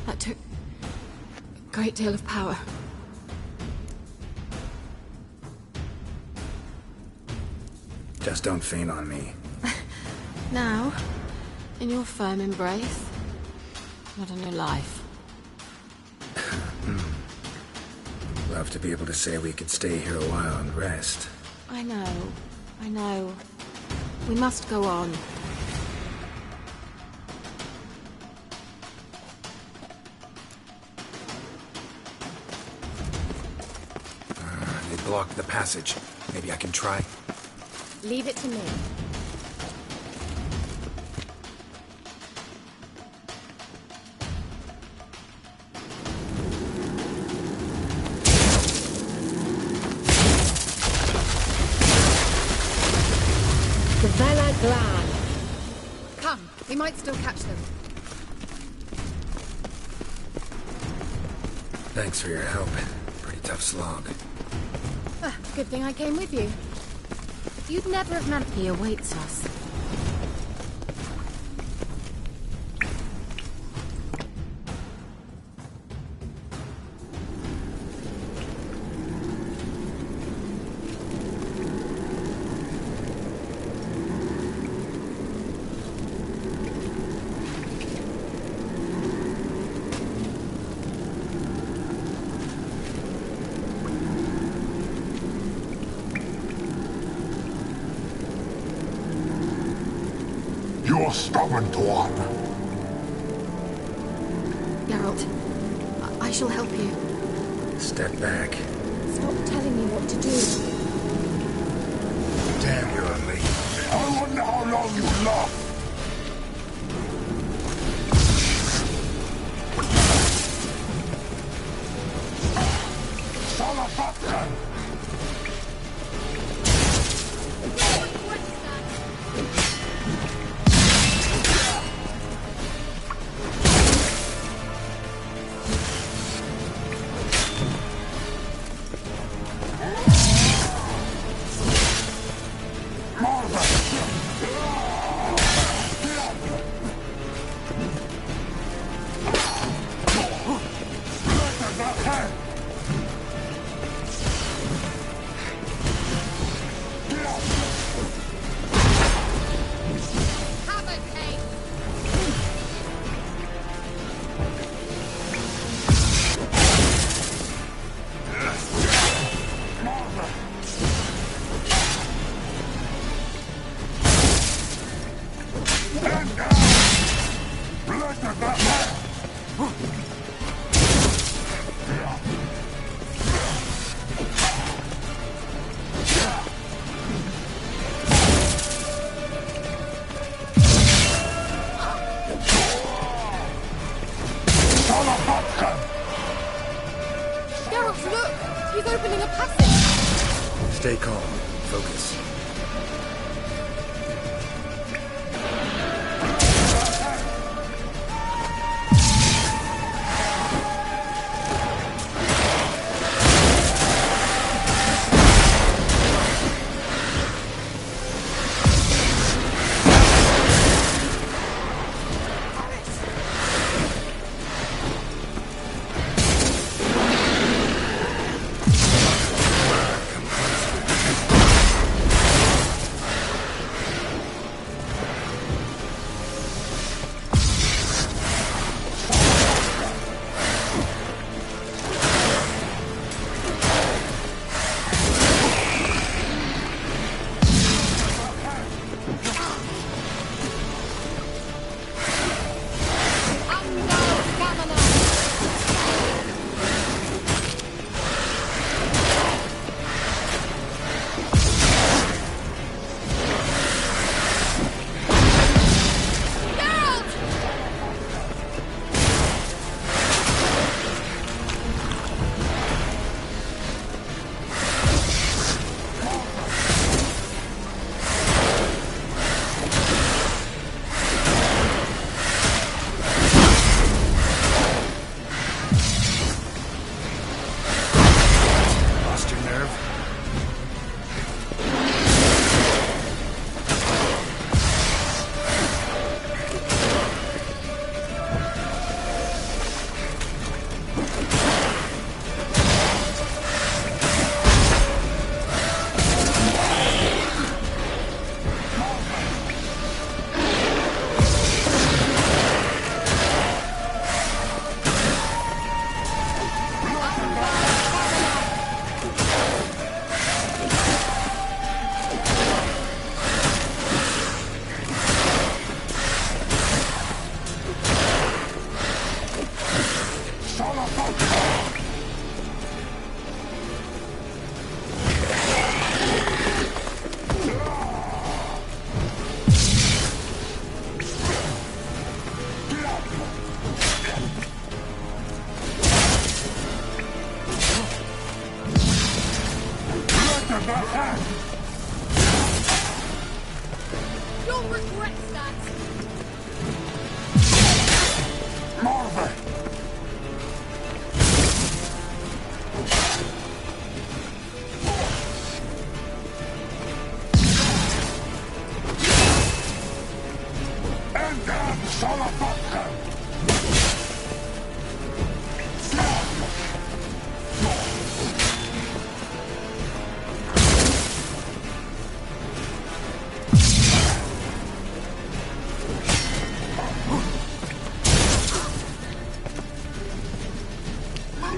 That took a great deal of power. Just don't faint on me. Now, in your firm embrace, not a new life. Love to be able to say we could stay here a while and rest. I know. We must go on. They blocked the passage. Maybe I can try. Leave it to me. Come, we might still catch them. Thanks for your help. Pretty tough slog. Good thing I came with you. You'd never have managed. He awaits us. You're stubborn, one. Geralt, I shall help you. Step back. Stop telling me what to do. Damn, you're a lady. I wonder how long you last. Geralt, look! He's opening a passage! Stay calm. Focus.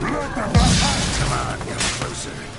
Come on, come closer.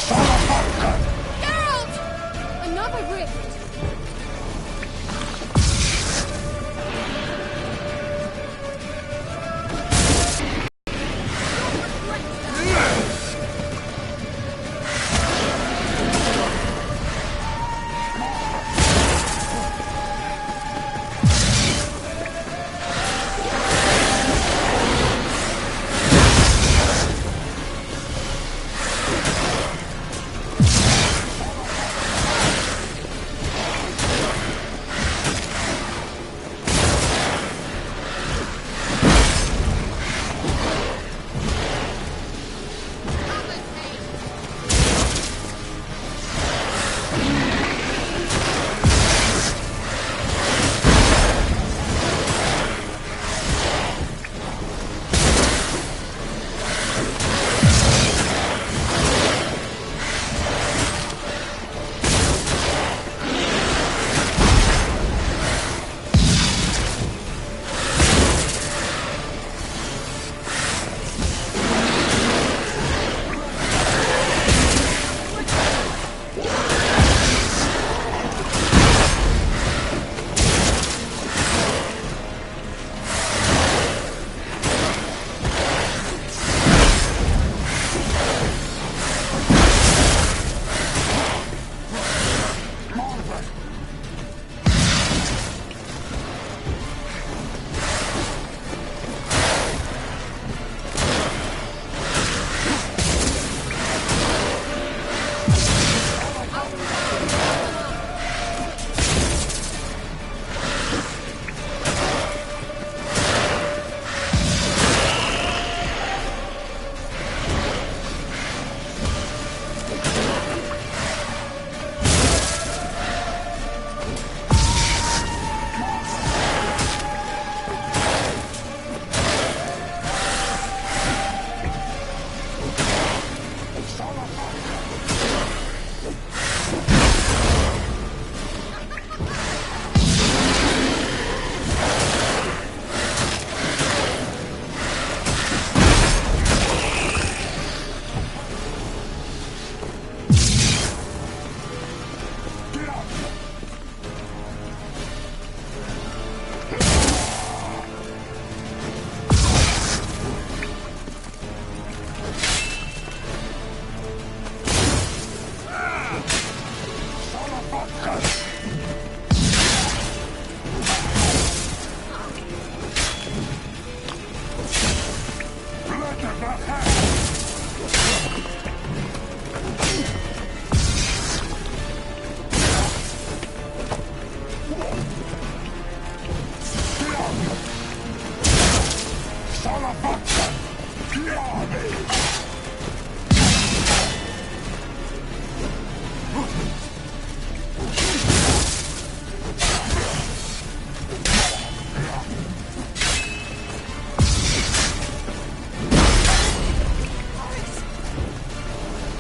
Son of a gun!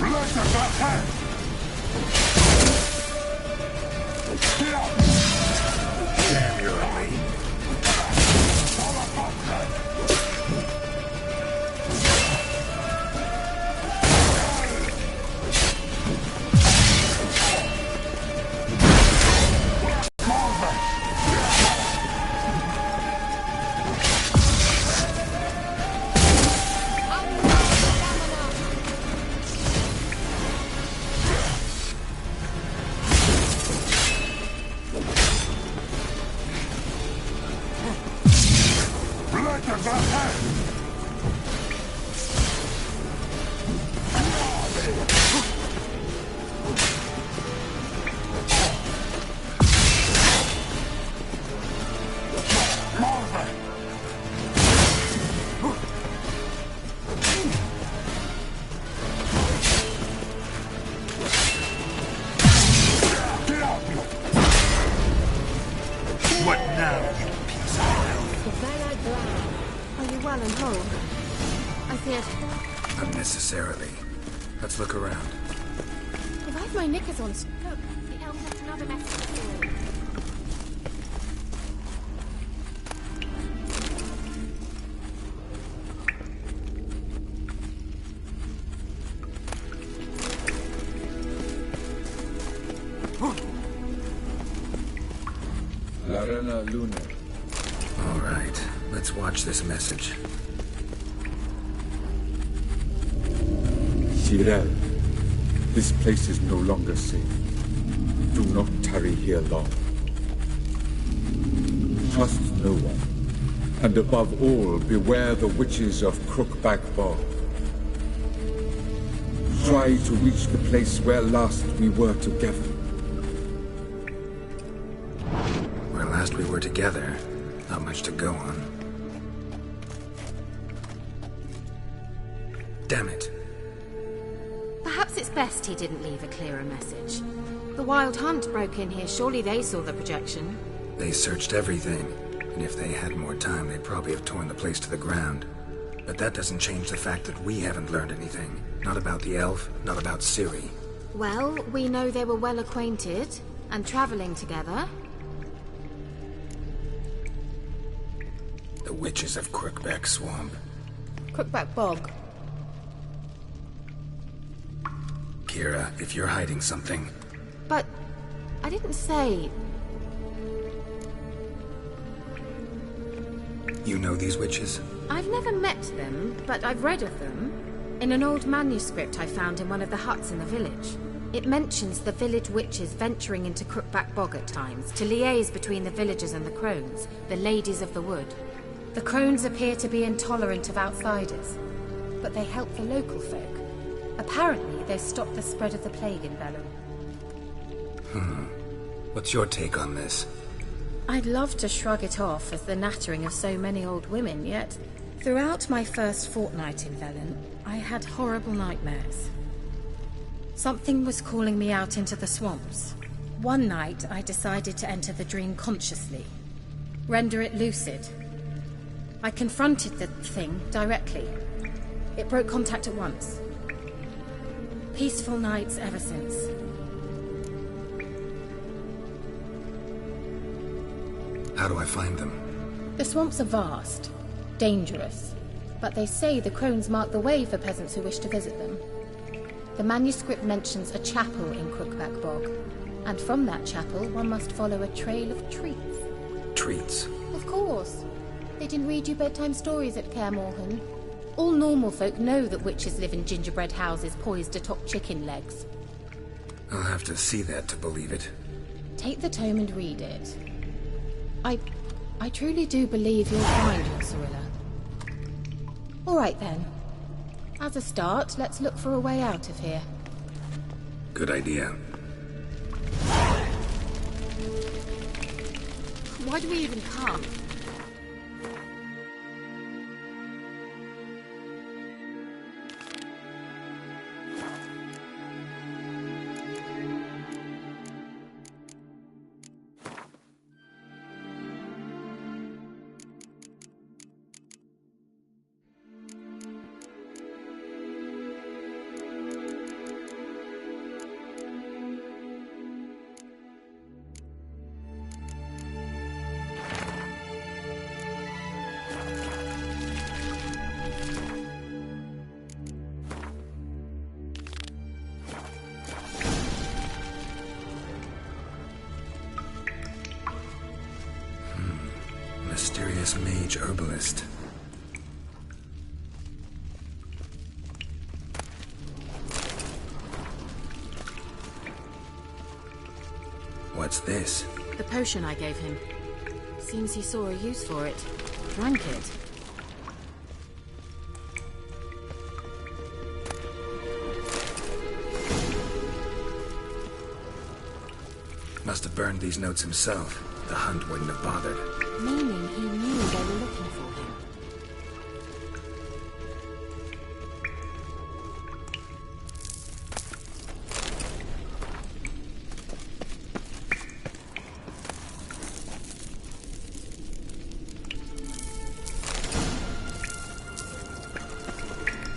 Blessed ahead! Damn, you're ugly. What now, you piece of hell? Are you well and whole? I feared... Unnecessarily. Let's look around. Why have my knickers on? Look, the elm left another message for you. Larena Luna. All right, let's watch this message. Tyrell, this place is no longer safe. Do not tarry here long. Trust no one. And above all, beware the witches of Crookback Bog. Try to reach the place where last we were together. Where last we were together, not much to go on. Damn it. Perhaps it's best he didn't leave a clearer message. The Wild Hunt broke in here. Surely they saw the projection. They searched everything, and if they had more time, they'd probably have torn the place to the ground. But that doesn't change the fact that we haven't learned anything. Not about the elf, not about Ciri. Well, we know they were well acquainted and traveling together. The witches of Crookback Swamp. Crookback Bog. Kira, if you're hiding something... But I didn't say... You know these witches? I've never met them, but I've read of them. In an old manuscript I found in one of the huts in the village. It mentions the village witches venturing into Crookback Bog at times to liaise between the villagers and the crones, the ladies of the wood. The crones appear to be intolerant of outsiders, but they help the local folk. Apparently, they've stopped the spread of the plague in Vellum. What's your take on this? I'd love to shrug it off as the nattering of so many old women, yet throughout my first fortnight in Vellum, I had horrible nightmares. Something was calling me out into the swamps. One night, I decided to enter the dream consciously, render it lucid. I confronted the thing directly. It broke contact at once. Peaceful nights ever since. How do I find them? The swamps are vast, dangerous, but they say the crones mark the way for peasants who wish to visit them. The manuscript mentions a chapel in Crookback Bog, and from that chapel one must follow a trail of treats. Treats? Of course. They didn't read you bedtime stories at Kaer Morhen. All normal folk know that witches live in gingerbread houses poised atop chicken legs. I'll have to see that to believe it. Take the tome and read it. I truly do believe you'll find your Cirilla. All right then. As a start, let's look for a way out of here. Good idea. Why do we even come? This mage herbalist. What's this? The potion I gave him. Seems he saw a use for it. Drank it. Must have burned these notes himself. The hunt wouldn't have bothered. Meaning he knew they were looking for him.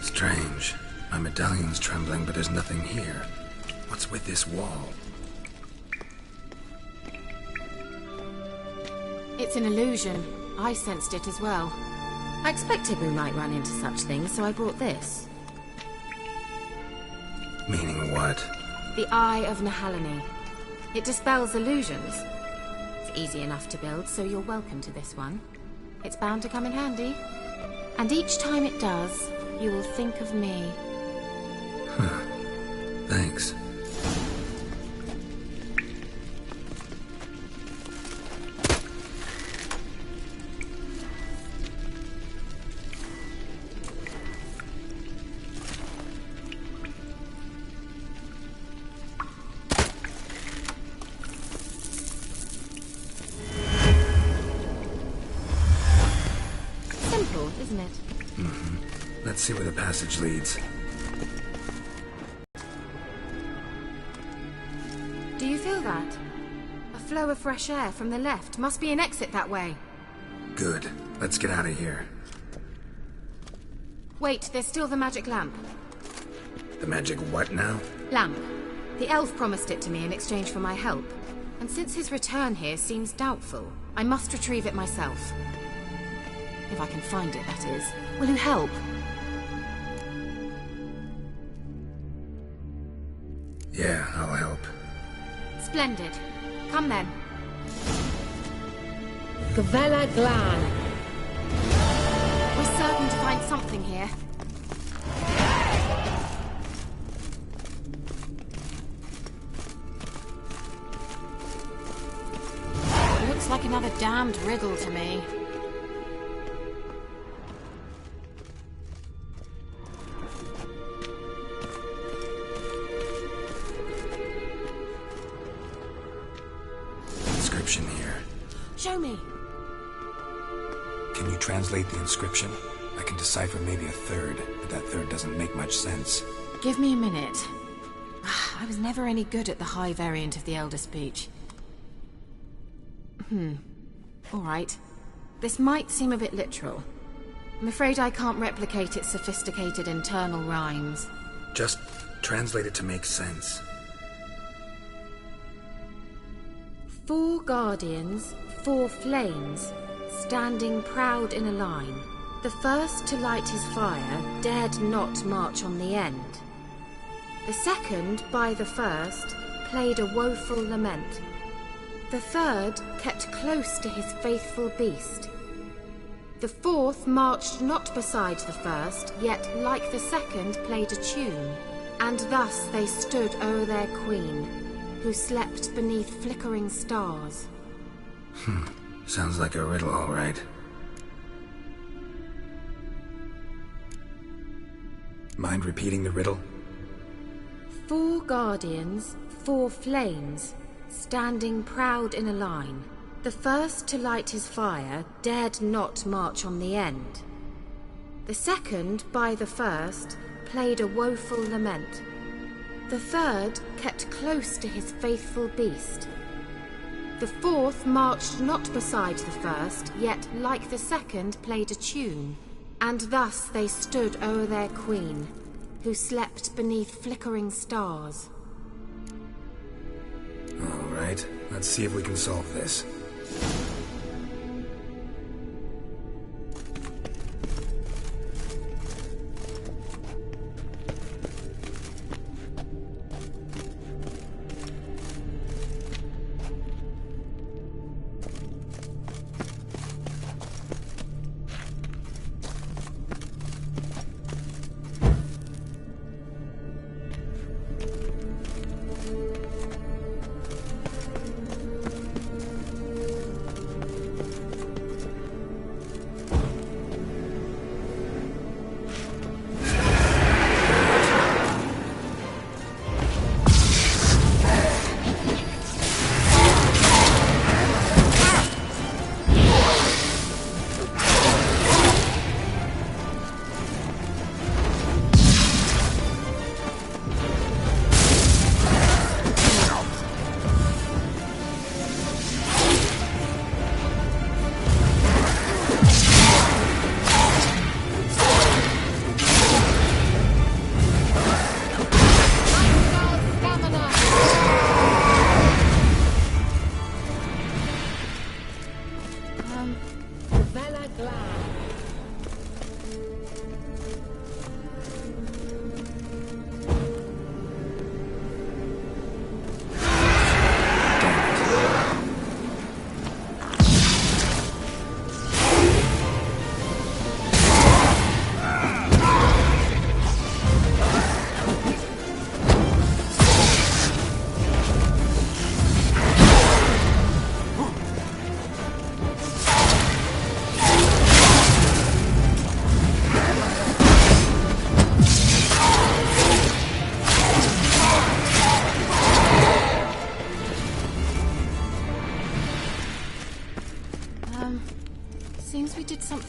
Strange. My medallion's trembling, but there's nothing here. What's with this wall? It's an illusion. I sensed it as well. I expected we might run into such things, so I brought this. Meaning what? The Eye of Nahalani. It dispels illusions. It's easy enough to build, so you're welcome to this one. It's bound to come in handy. And each time it does, you will think of me. Huh. Thanks. Simple, isn't it? Mm-hmm. Let's see where the passage leads. Do you feel that? A flow of fresh air from the left. Must be an exit that way. Good. Let's get out of here. Wait, there's still the magic lamp. The magic what now? Lamp. The elf promised it to me in exchange for my help. And since his return here seems doubtful, I must retrieve it myself. If I can find it, that is. Will you help? Yeah, I'll help. Splendid. Come then. Gavella Glan. We're certain to find something here. Looks like another damned riddle to me. Inscription here. Show me. Can you translate the inscription? I can decipher maybe a third, but that third doesn't make much sense. Give me a minute. I was never any good at the high variant of the Elder Speech. All right. This might seem a bit literal. I'm afraid I can't replicate its sophisticated internal rhymes. Just translate it to make sense. 4 guardians, 4 flames, standing proud in a line. The first to light his fire dared not march on the end. The second, by the first, played a woeful lament. The third kept close to his faithful beast. The fourth marched not beside the first, yet like the second played a tune. And thus they stood o'er their queen, who slept beneath flickering stars. Sounds like a riddle, all right. Mind repeating the riddle? 4 guardians, 4 flames, standing proud in a line. The first to light his fire dared not march on the end. The second, by the first, played a woeful lament. The third kept close to his faithful beast. The fourth marched not beside the first, yet like the second played a tune. And thus they stood o'er their queen, who slept beneath flickering stars. All right, let's see if we can solve this.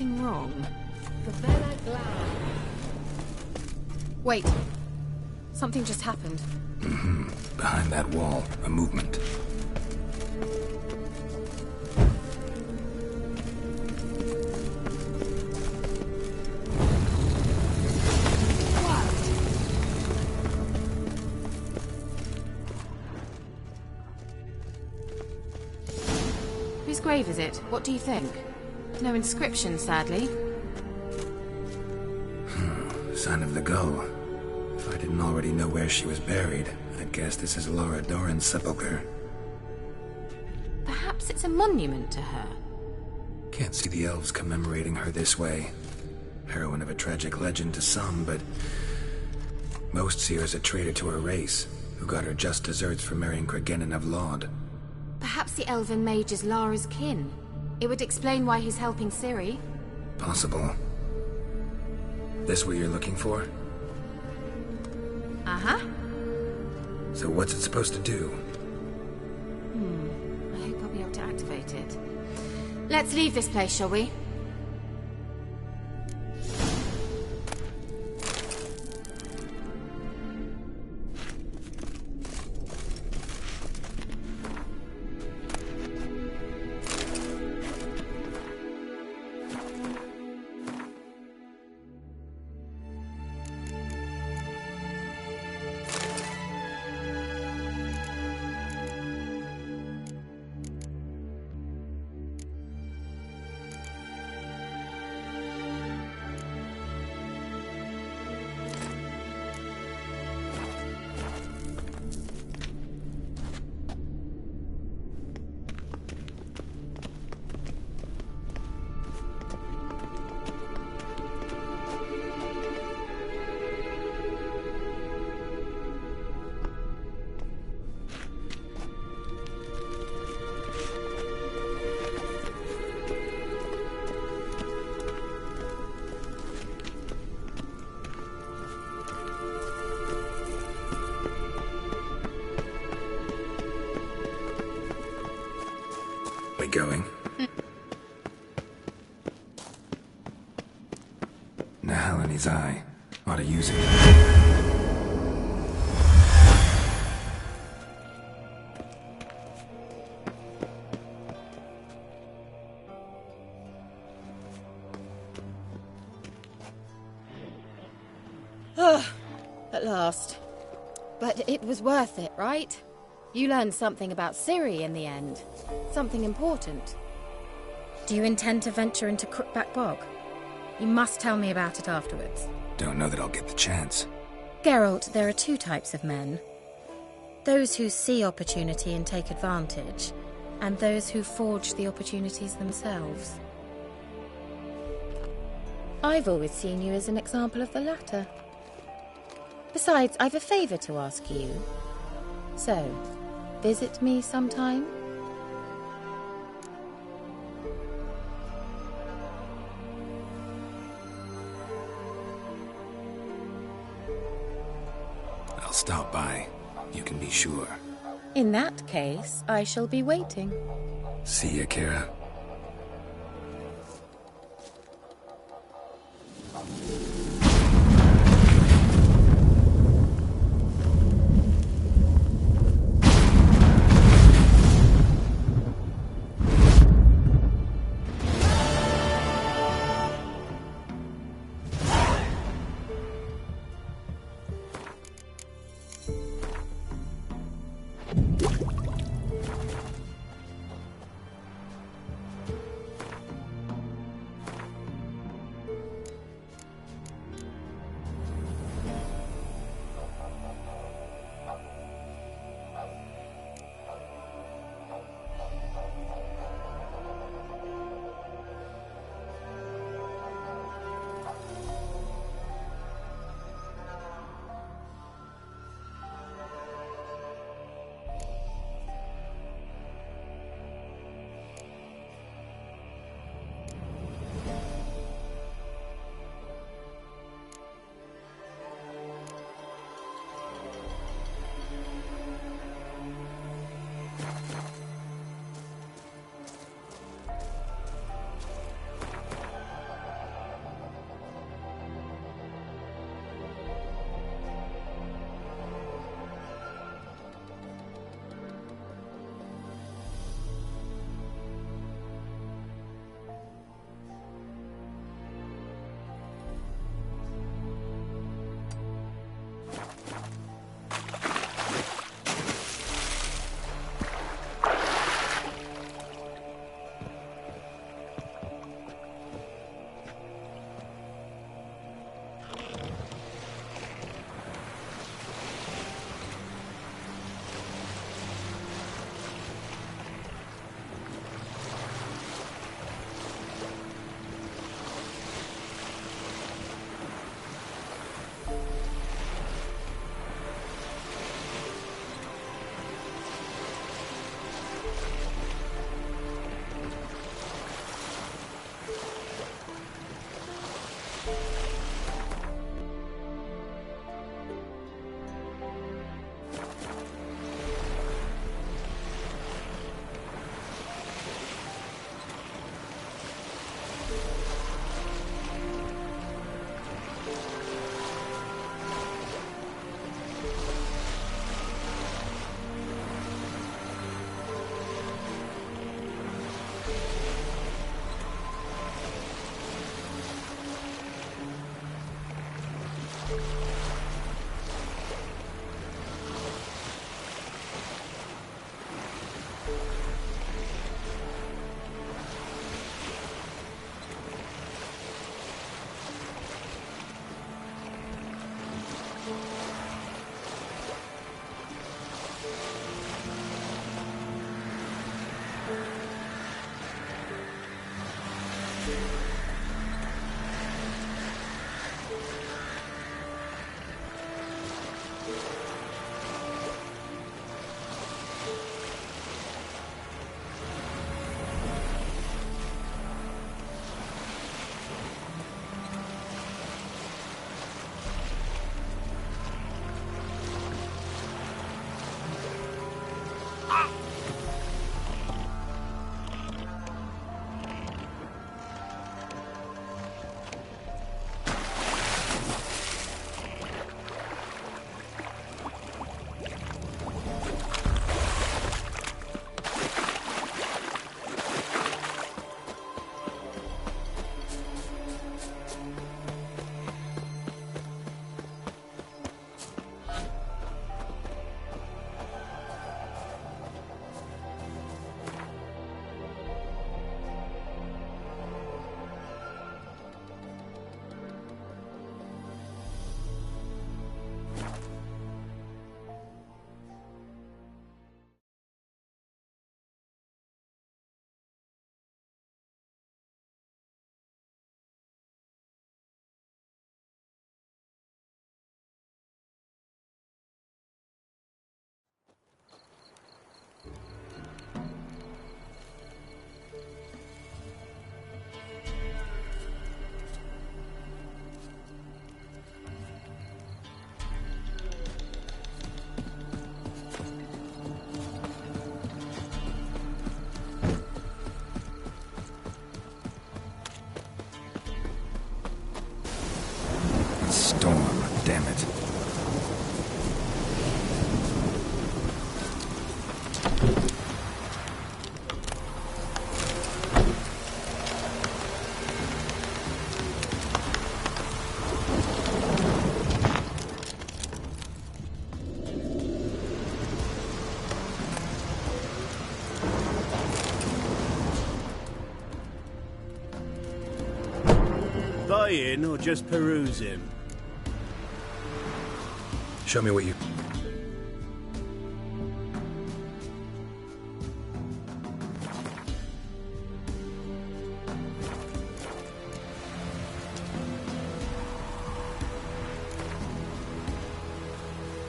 something wrong? Favela Glan. Wait. Something just happened. Behind that wall, a movement. Whose grave is it? What do you think? No inscription, sadly. Sign of the gull. If I didn't already know where she was buried, I'd guess this is Laura Doran's sepulcher. Perhaps it's a monument to her. Can't see the elves commemorating her this way. Heroine of a tragic legend to some, but most see her as a traitor to her race, who got her just desserts for marrying Cregennan of Laud. Perhaps the elven mage is Lara's kin. It would explain why he's helping Ciri. Possible. This what you're looking for? Uh-huh. So what's it supposed to do? I hope I'll be able to activate it. Let's leave this place, shall we? We going? Nahal in his eye. Ought to use it. At last. But it was worth it, right? You learned something about Ciri in the end. Something important. Do you intend to venture into Crookback Bog? You must tell me about it afterwards. Don't know that I'll get the chance. Geralt, there are two types of men. Those who see opportunity and take advantage, and those who forge the opportunities themselves. I've always seen you as an example of the latter. Besides, I've a favour to ask you. So, visit me sometime? I'll stop by. You can be sure. In that case, I shall be waiting. See ya, Kira. Storm, damn it. Buy in or just peruse him? Show me what you...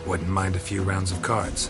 Wouldn't mind a few rounds of cards.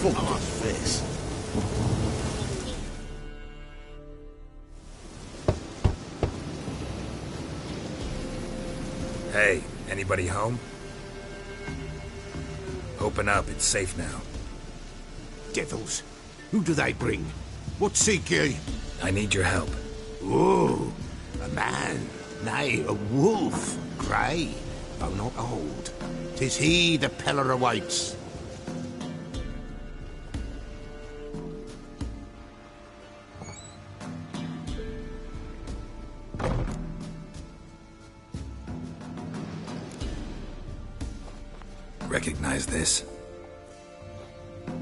fuck off this. Hey, anybody home? Open up, it's safe now. Devils. Who do they bring? What seek ye? I need your help. Oh, a man. Nay, a wolf. Grey, though not old. 'Tis he the Peller awaits. Recognize this?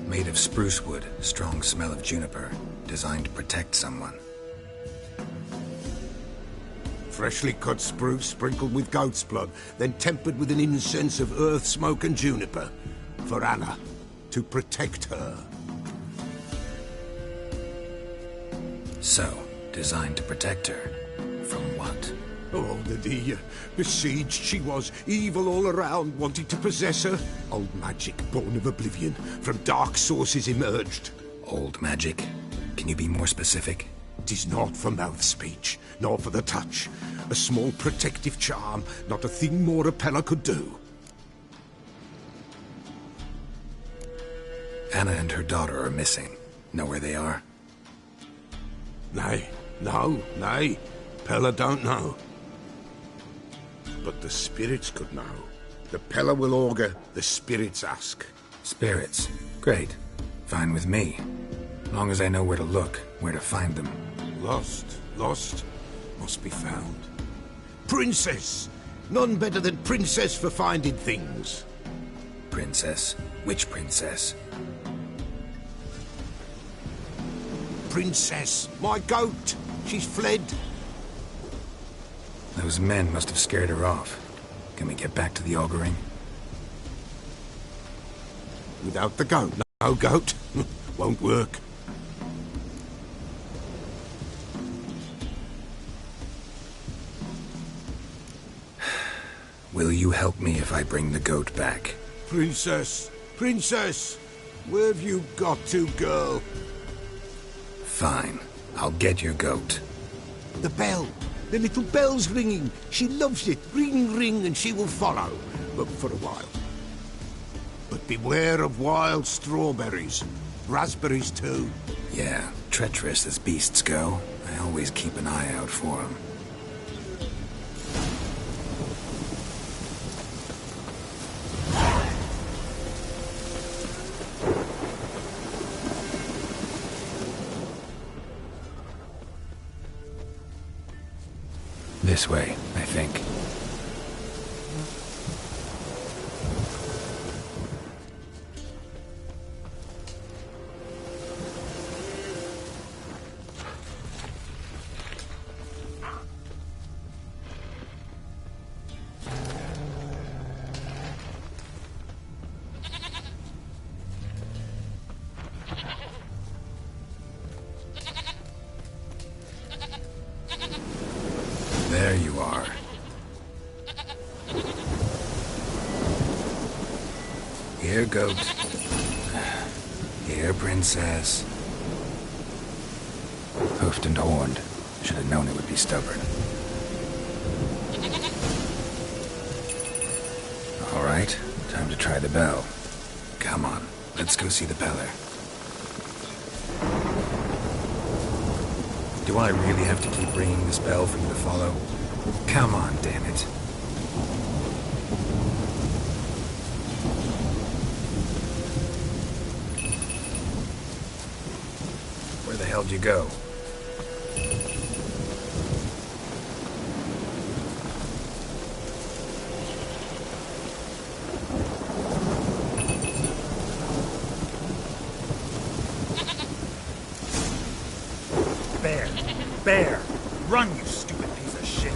Made of spruce wood, strong smell of juniper, designed to protect someone. Freshly cut spruce sprinkled with goat's blood, then tempered with an incense of earth, smoke and juniper. For Anna, to protect her. So, designed to protect her. From what? Oh, the besieged she was, evil all around, wanting to possess her. Old magic, born of oblivion, from dark sources emerged. Old magic? Can you be more specific? 'Tis not for mouth speech, nor for the touch. A small protective charm, not a thing more a Peller could do. Anna and her daughter are missing. Know where they are? Nay, nay. Peller don't know. But the spirits could know. The Peller will augur, the spirits ask. Spirits. Great. Fine with me. Long as I know where to look, where to find them. Lost, must be found. Princess! None better than Princess for finding things. Princess? Which princess? Princess, my goat! She's fled. Those men must have scared her off. Can we get back to the auguring? Without the goat, no goat. Won't work. Will you help me if I bring the goat back? Princess! Where have you got to, girl? Fine. I'll get your goat. The bell! The little bell's ringing. She loves it. Ring, ring, and she will follow. But for a while. But beware of wild strawberries. Raspberries, too. Yeah, treacherous as beasts go. I always keep an eye out for them. This way, I think. There you are. Here, goat. Here, princess. Hoofed and horned. Should have known it would be stubborn. All right, time to try the bell. Come on, let's go see the Peller. Do I really have to keep ringing this bell for you to follow? Come on, damn it. Where the hell did you go? Bear! Run, you stupid piece of shit!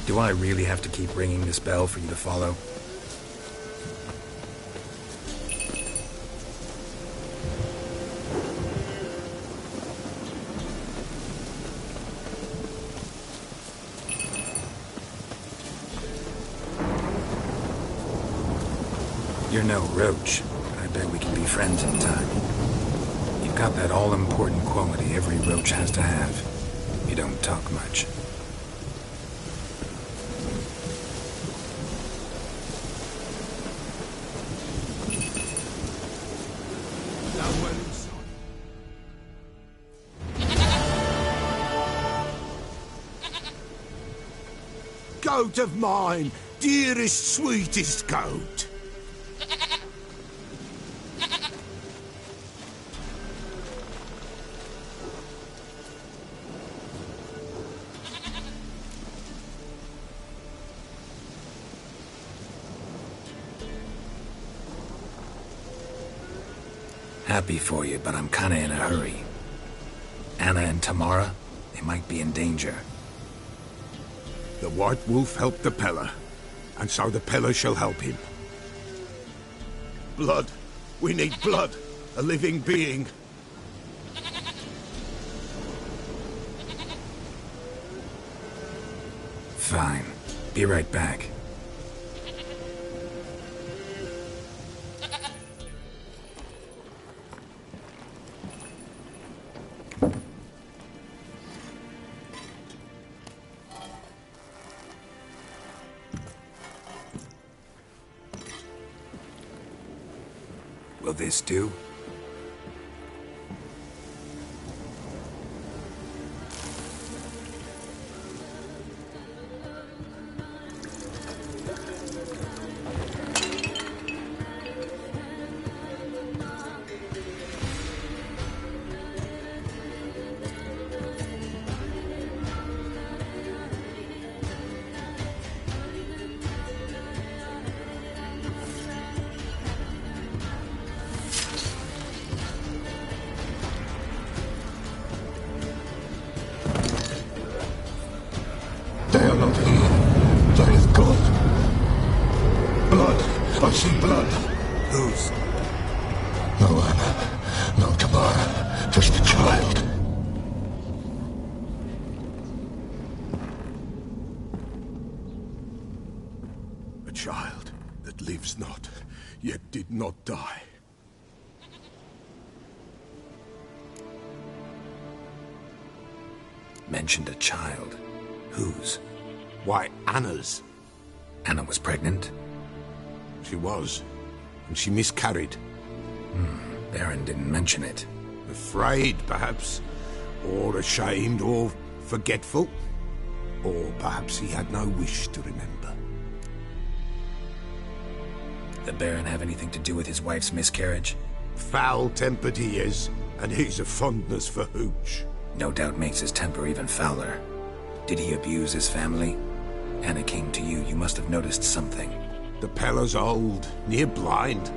Do I really have to keep ringing this bell for you to follow? You're no roach. I bet we can be friends in time. You've got that all-important quality every roach has to have. You don't talk much. Goat of mine, dearest, sweetest goat. Happy for you, but I'm kinda in a hurry. Anna and Tamara, they might be in danger. The White Wolf helped the Peller, and so the Peller shall help him. Blood. We need blood. A living being. Fine. Be right back. Will this do? They are not here. There is blood. Blood. I see blood. Whose? No Anna. No Tamara. Just a child. A child that lives not, yet did not die. Mentioned a child. Whose? Why, Anna's. Anna was pregnant? She was. And she miscarried. Baron didn't mention it. Afraid, perhaps. Or ashamed, or forgetful. Or perhaps he had no wish to remember. The Baron have anything to do with his wife's miscarriage? Foul-tempered he is, and he's a fondness for hooch. No doubt makes his temper even fouler. Did he abuse his family? Anna came to you. You must have noticed something. The Peller's old, near blind.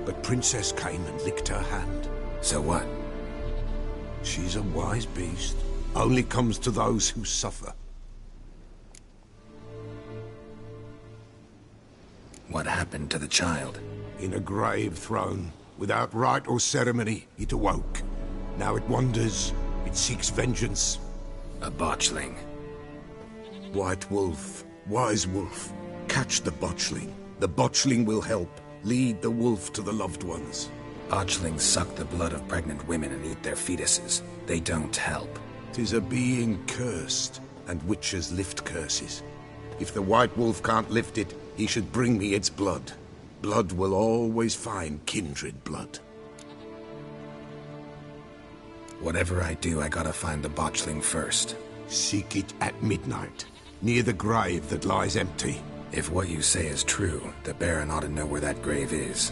But Princess came and licked her hand. So what? She's a wise beast. Only comes to those who suffer. What happened to the child? In a grave thrown. Without rite or ceremony, it awoke. Now it wanders. It seeks vengeance. A botchling. White Wolf, Wise Wolf, catch the botchling. The botchling will help. Lead the wolf to the loved ones. Botchlings suck the blood of pregnant women and eat their fetuses. They don't help. 'Tis a being cursed, and witches lift curses. If the White Wolf can't lift it, he should bring me its blood. Blood will always find kindred blood. Whatever I do, I gotta find the botchling first. Seek it at midnight, near the grave that lies empty. If what you say is true, the Baron ought to know where that grave is.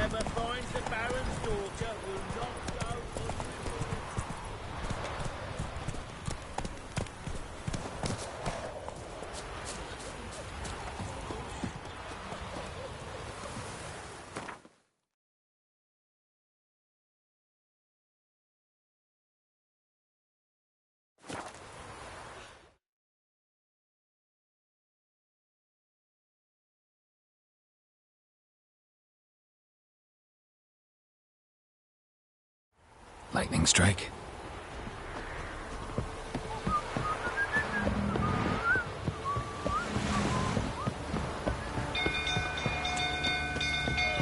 Whoever finds the Baron's daughter will not go. Lightning strike.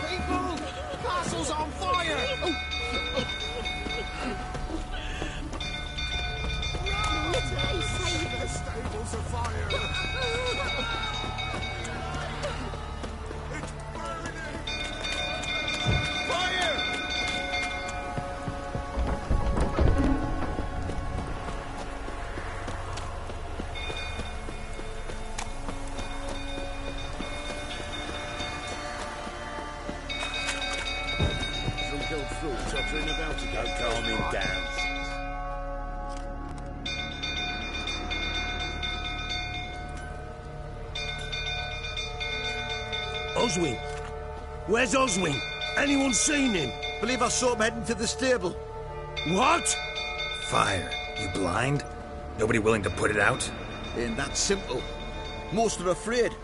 People! Castle's on fire! The stable's afire! It's burning! Fire! Tottering about to go calming down. Oswin! Where's Oswin? Anyone seen him? Believe I saw him heading to the stable. What? Fire. You blind? Nobody willing to put it out? Ain't that simple. Most are afraid.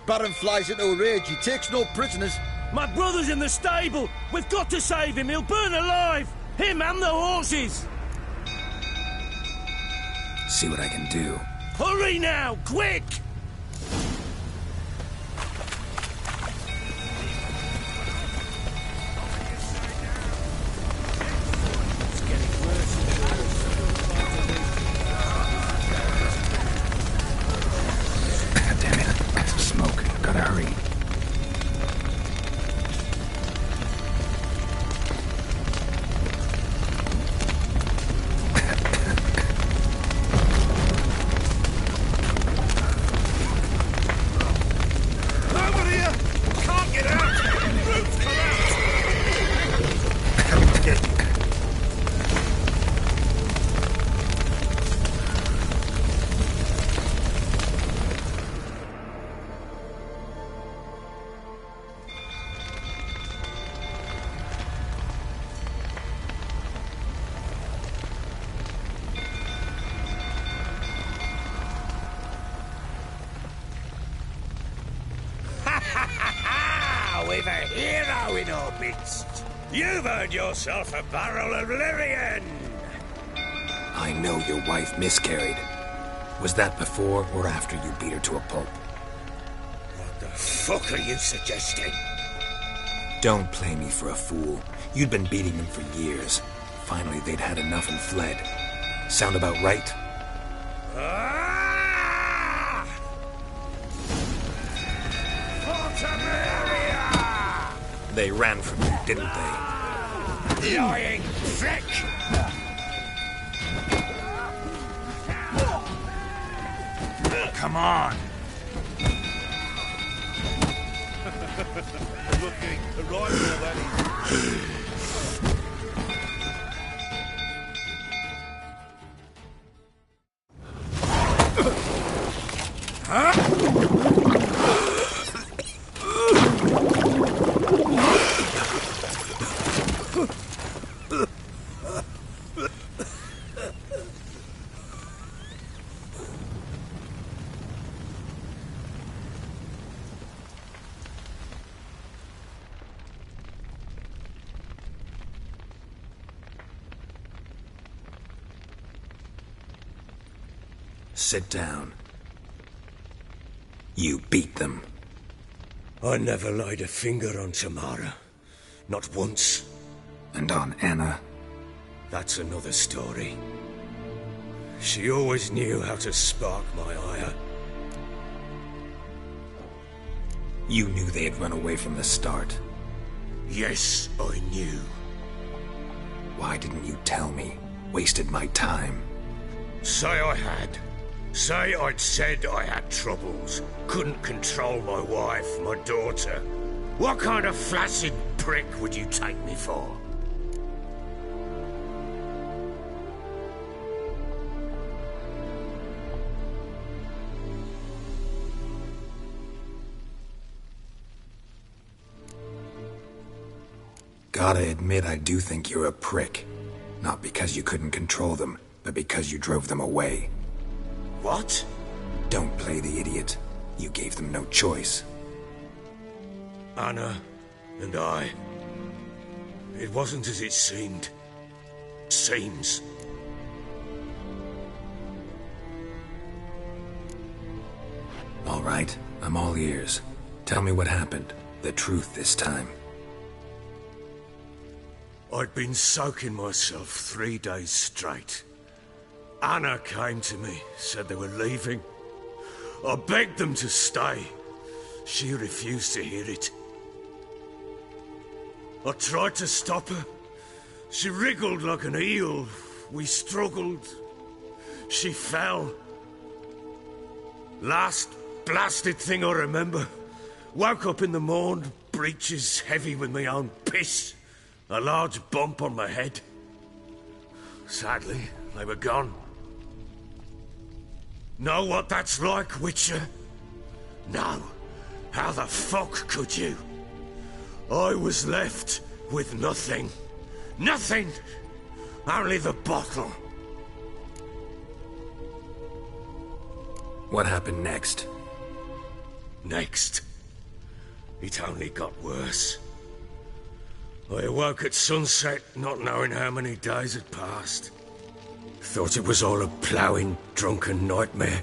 Baron flies into a rage. He takes no prisoners. My brother's in the stable! We've got to save him! He'll burn alive! Him and the horses! See what I can do. Hurry now! Quick! Damn it. Smoke. Gotta hurry. Over here! Can't get out! Roots come out! We've a hero in our midst. You've earned yourself a barrel of Lyrian. I know your wife miscarried. Was that before or after you beat her to a pulp? What the fuck are you suggesting? Don't play me for a fool. You'd been beating them for years. Finally, they'd had enough and fled. Sound about right? Ah! They ran from you, didn't they? Lying prick! Come on. Looking the rifle that is. Sit down. You beat them. I never laid a finger on Tamara. Not once. And on Anna. That's another story. She always knew how to spark my ire. You knew they had run away from the start. Yes, I knew. Why didn't you tell me? Wasted my time. Say I had. Say I'd said I had troubles. Couldn't control my wife, my daughter. What kind of flaccid prick would you take me for? Gotta admit, I do think you're a prick. Not because you couldn't control them, but because you drove them away. What? Don't play the idiot. You gave them no choice. Anna and I... It wasn't as it seemed. Seems. All right, I'm all ears. Tell me what happened. The truth this time. I'd been soaking myself 3 days straight. Anna came to me, said they were leaving. I begged them to stay. She refused to hear it. I tried to stop her. She wriggled like an eel. We struggled. She fell. Last blasted thing I remember. Woke up in the morn, breeches heavy with my own piss. A large bump on my head. Sadly, they were gone. Know what that's like, Witcher? No. How the fuck could you? I was left with nothing. Nothing! Only the bottle. What happened next? Next? It only got worse. I awoke at sunset, not knowing how many days had passed. Thought it was all a ploughing, drunken nightmare.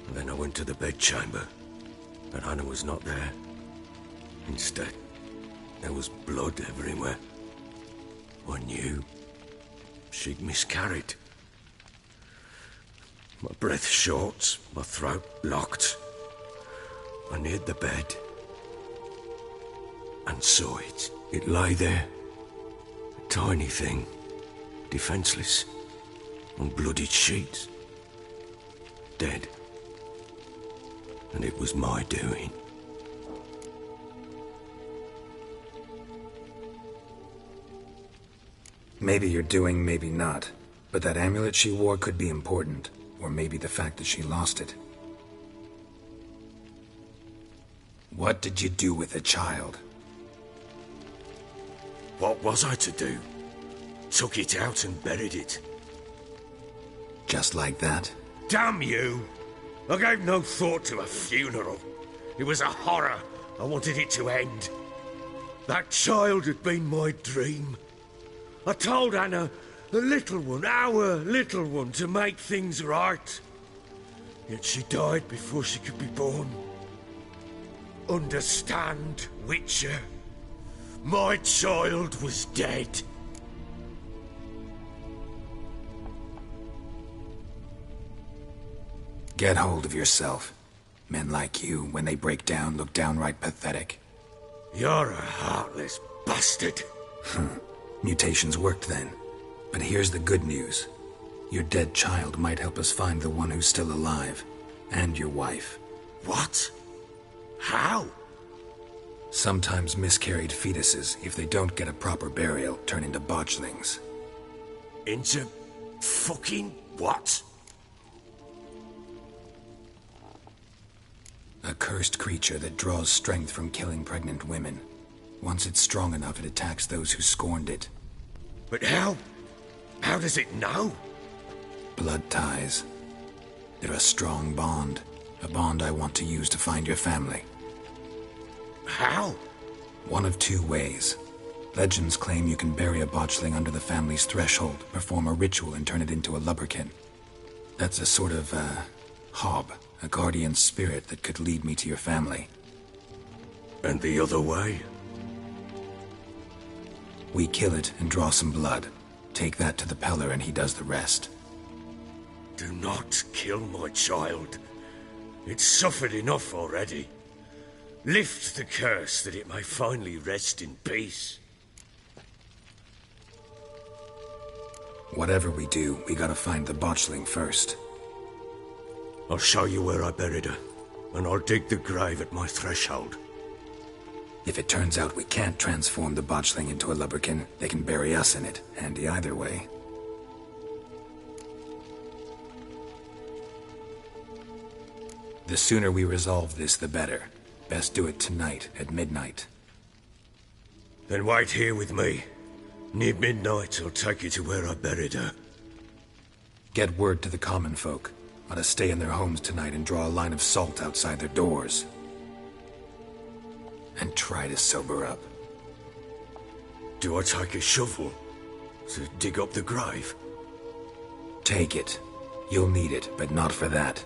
And then I went to the bedchamber, but Anna was not there. Instead, there was blood everywhere. I knew she'd miscarried. My breath short, my throat locked. I neared the bed and saw it. It lay there, a tiny thing, defenseless, on bloodied sheets, dead. And it was my doing. Maybe you're doing, maybe not. But that amulet she wore could be important. Or maybe the fact that she lost it. What did you do with the child? What was I to do? Took it out and buried it. Just like that? Damn you! I gave no thought to a funeral. It was a horror. I wanted it to end. That child had been my dream. I told Anna, the little one, our little one, to make things right. Yet she died before she could be born. Understand, Witcher? My child was dead. Get hold of yourself. Men like you, when they break down, look downright pathetic. You're a heartless bastard. Mutations worked then. But here's the good news. Your dead child might help us find the one who's still alive. And your wife. What? How? Sometimes miscarried fetuses, if they don't get a proper burial, turn into botchlings. Into fucking what? A cursed creature that draws strength from killing pregnant women. Once it's strong enough, it attacks those who scorned it. But how? How does it know? Blood ties. They're a strong bond. A bond I want to use to find your family. How? One of two ways. Legends claim you can bury a botchling under the family's threshold, perform a ritual and turn it into a lubberkin. That's a sort of, hob, a guardian spirit that could lead me to your family. And the other way? We kill it and draw some blood. Take that to the Peller and he does the rest. Do not kill my child. It's suffered enough already. Lift the curse that it may finally rest in peace. Whatever we do, we gotta find the botchling first. I'll show you where I buried her, and I'll dig the grave at my threshold. If it turns out we can't transform the botchling into a lubberkin, they can bury us in it. Handy either way. The sooner we resolve this, the better. Best do it tonight, at midnight. Then wait here with me. Near midnight, I'll take you to where I buried her. Get word to the common folk. Ought to stay in their homes tonight and draw a line of salt outside their doors. And try to sober up. Do I take a shovel to dig up the grave? Take it. You'll need it, but not for that.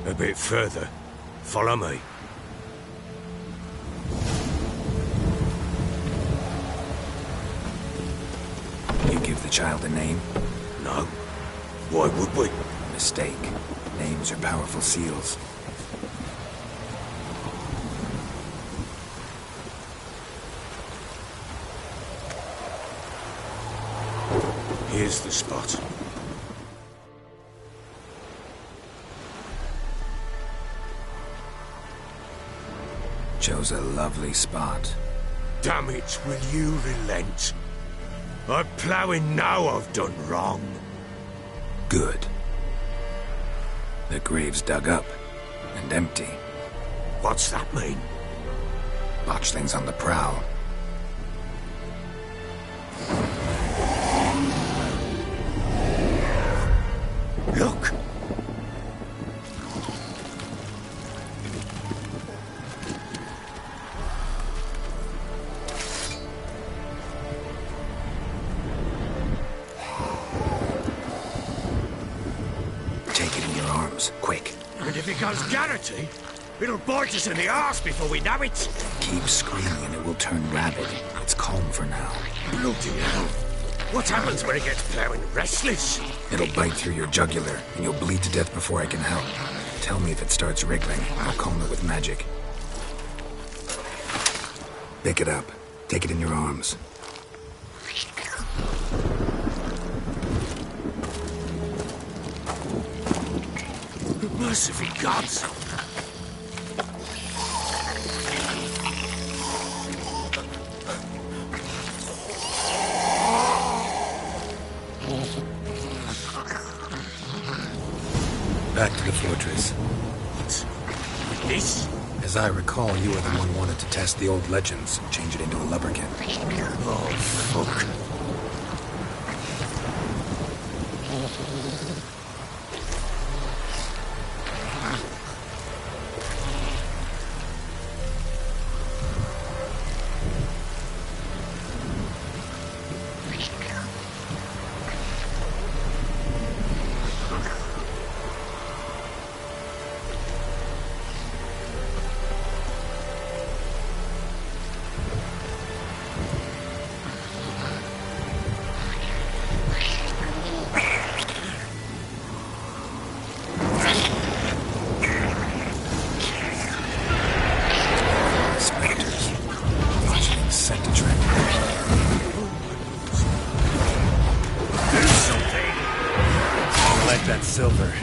A bit further. Follow me. You give the child a name? No. Why would we? Mistake. Names are powerful seals. Here's the spot. Chose a lovely spot. Damn it, will you relent? I'm ploughing now I've done wrong. Good. The grave's dug up and empty. What's that mean? Botchling's on the prowl. Look! Take it in your arms, quick. And if it goes Garrity, it'll bite us in the arse before we know it. Keep screaming and it will turn rabid. It's calm for now. Bloody hell. What happens when it gets ploughing restless? It'll bite through your jugular, and you'll bleed to death before I can help. Tell me if it starts wriggling. I'll calm it with magic. Pick it up. Take it in your arms. Merciful gods! Back to the fortress. This? As I recall, you were the one who wanted to test the old legends and change it into a lubberkin. Oh, fuck. Silver.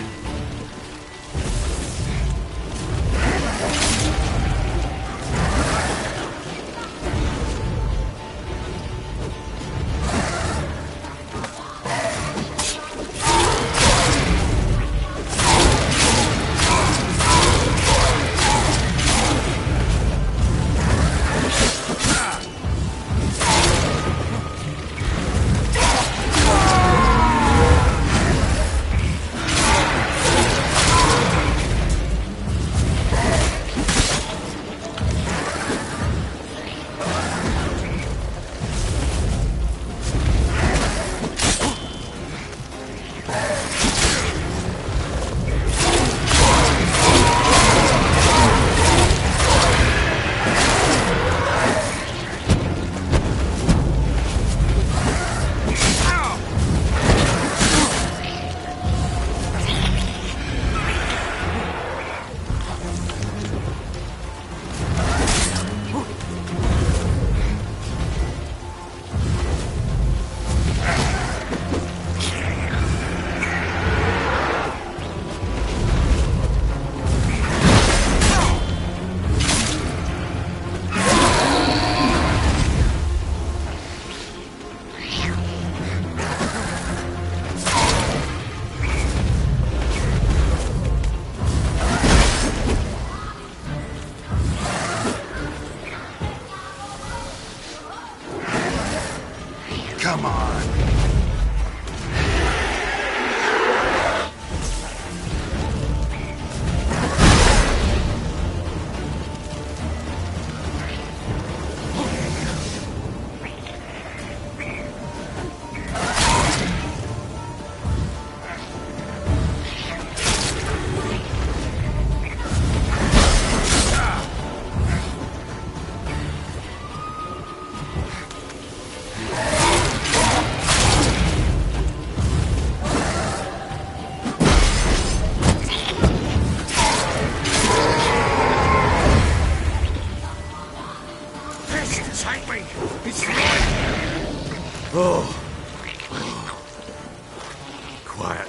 Quiet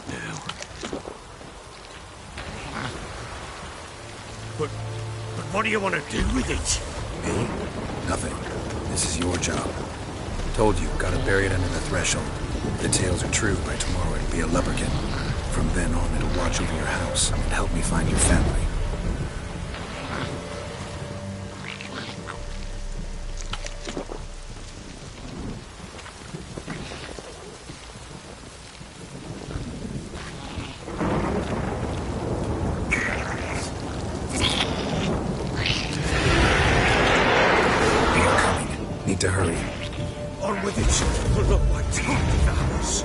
now. But what do you want to do with it? Me? Nothing. This is your job. Told you, gotta bury it under the threshold. If the tales are true, by tomorrow it'll be a leprechaun. From then on, it'll watch over your house and help me find your family. Need to hurry. On with it. We'll not like to leave the house.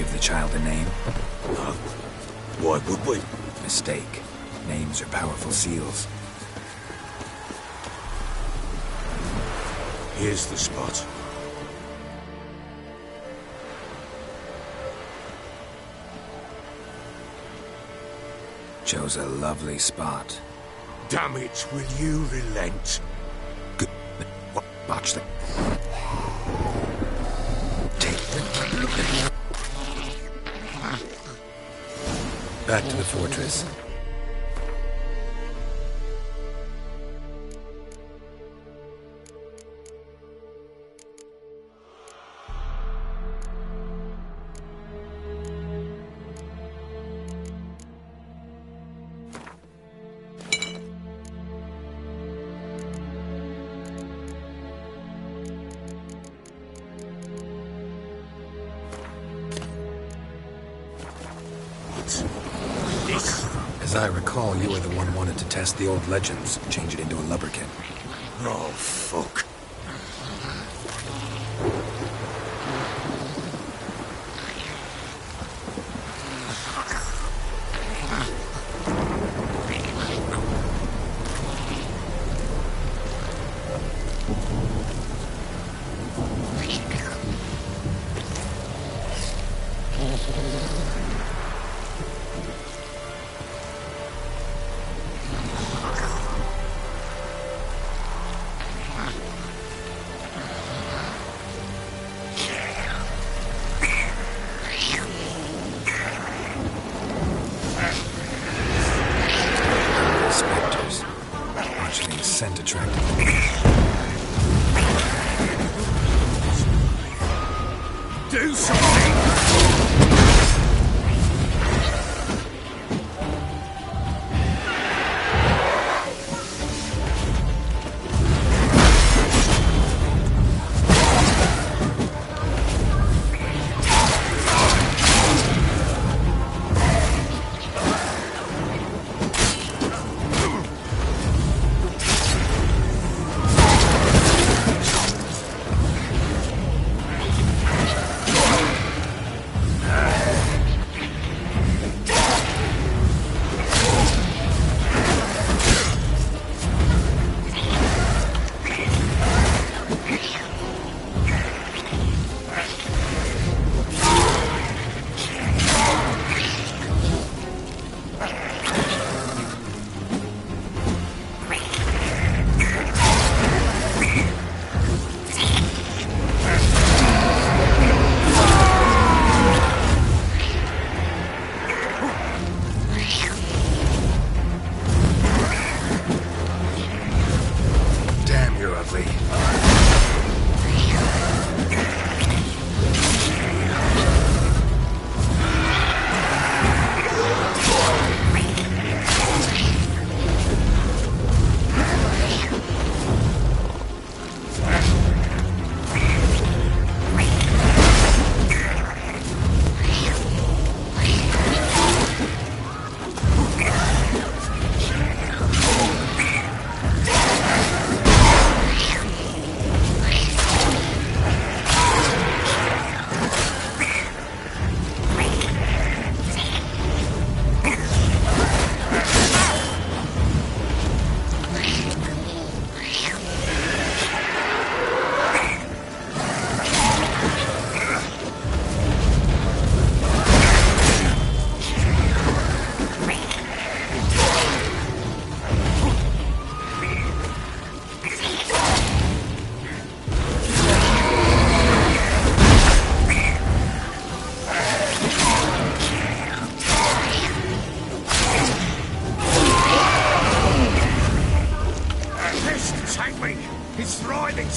give the child a name? No. Why would we? Mistake. Names are powerful seals. Here's the spot. Chose a lovely spot. Damn it, will you relent? Good. Watch the... Take the... Back to the fortress. As I recall, you were the one who wanted to test the old legends, change it into a lubberkin. Oh, fuck. Scent attractive. Do something!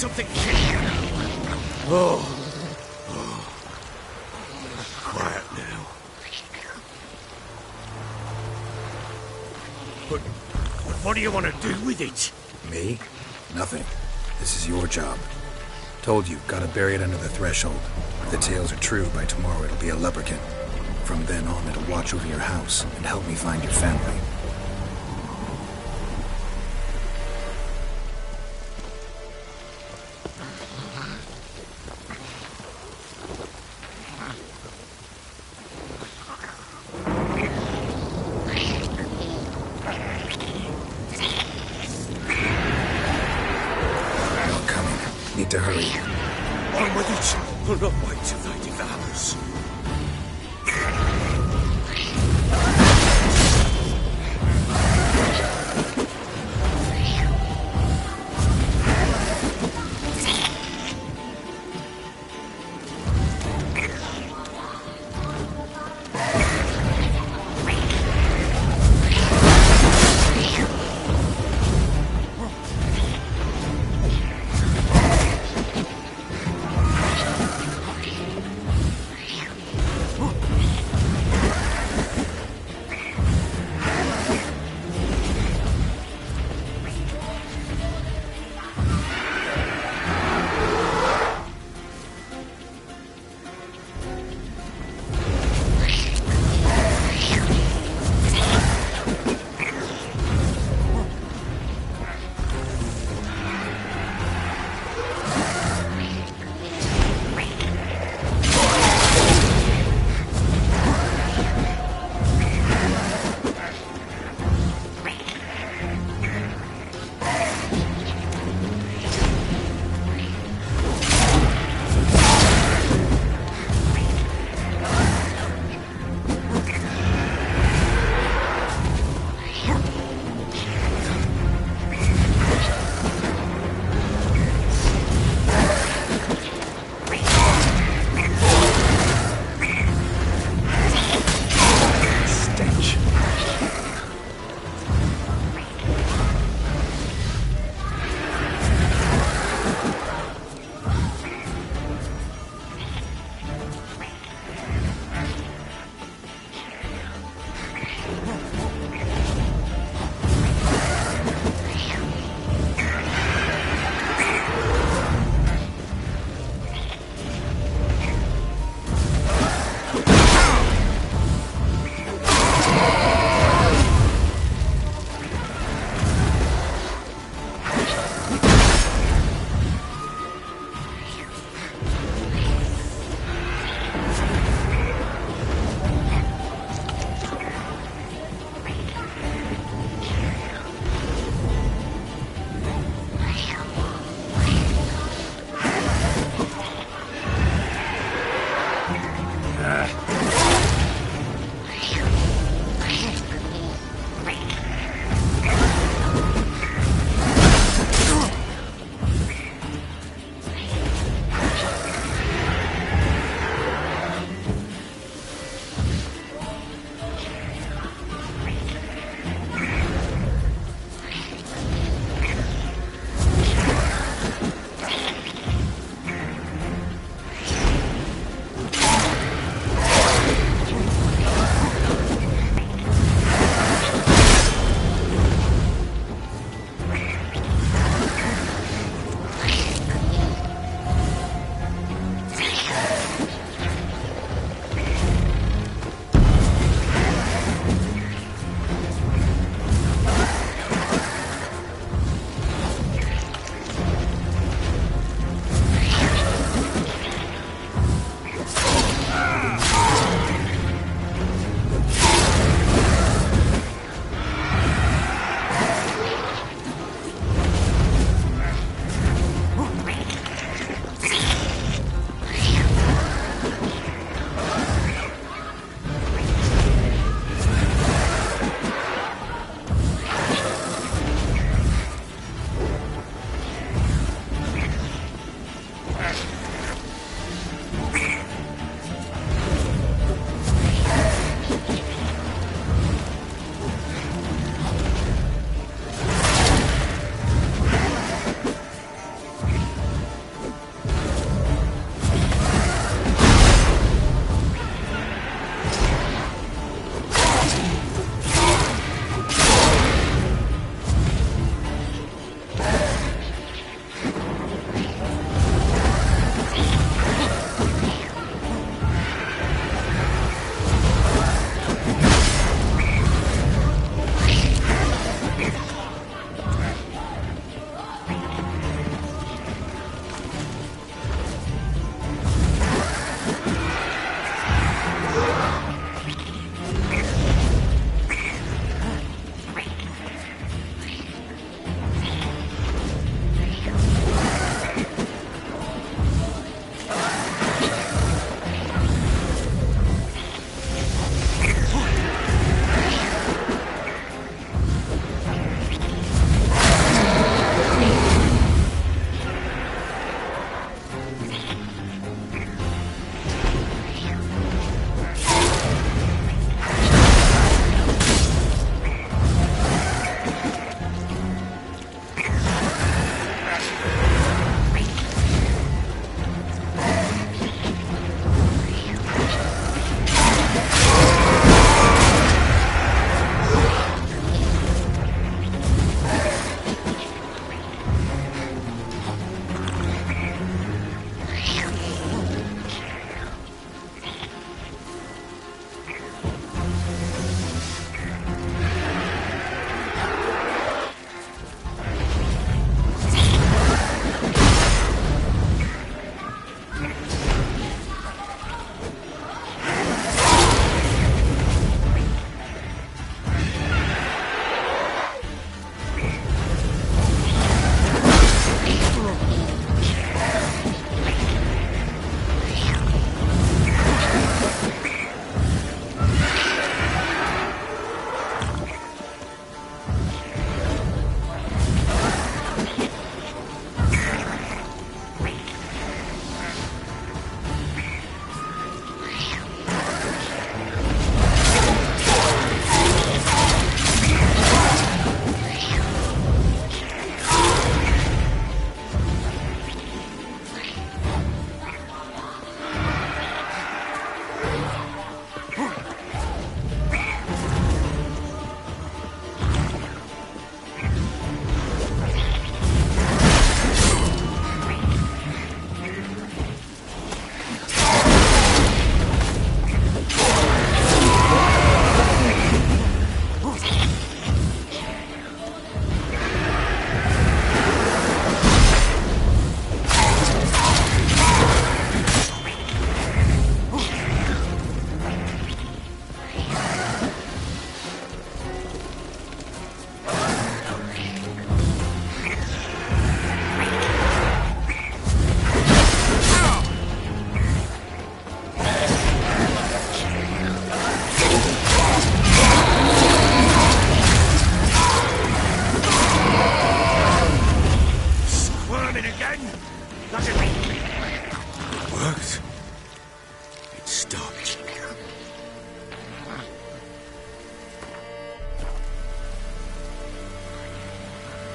something. Oh. Quiet now. But what do you want to do with it? Me? Nothing. This is your job. Told you, gotta bury it under the threshold. If the tales are true, by tomorrow it'll be a lubberkin. From then on, it'll watch over your house and help me find your family. need to hurry. On with it. We'll not wait till they devour us.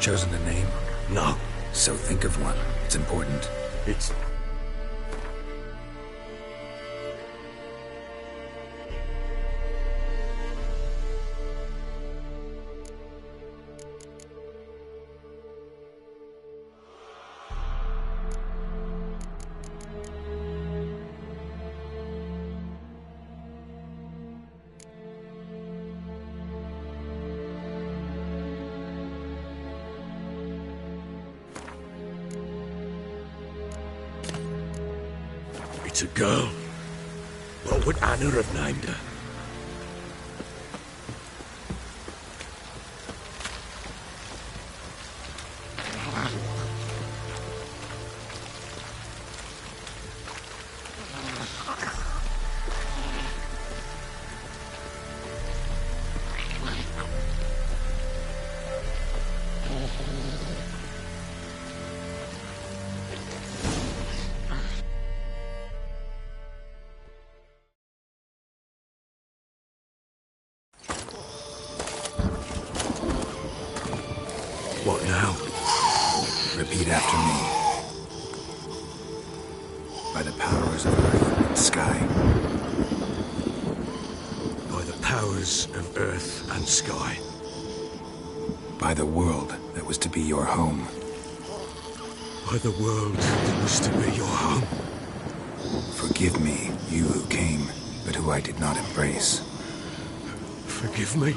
chosen a name? No. So think of one. It's important. It's... It's a girl. What would Anna have named her? What now? Repeat after me. By the powers of earth and sky. By the powers of earth and sky. By the world that was to be your home. By the world that was to be your home. Forgive me, you who came, but who I did not embrace. Forgive me.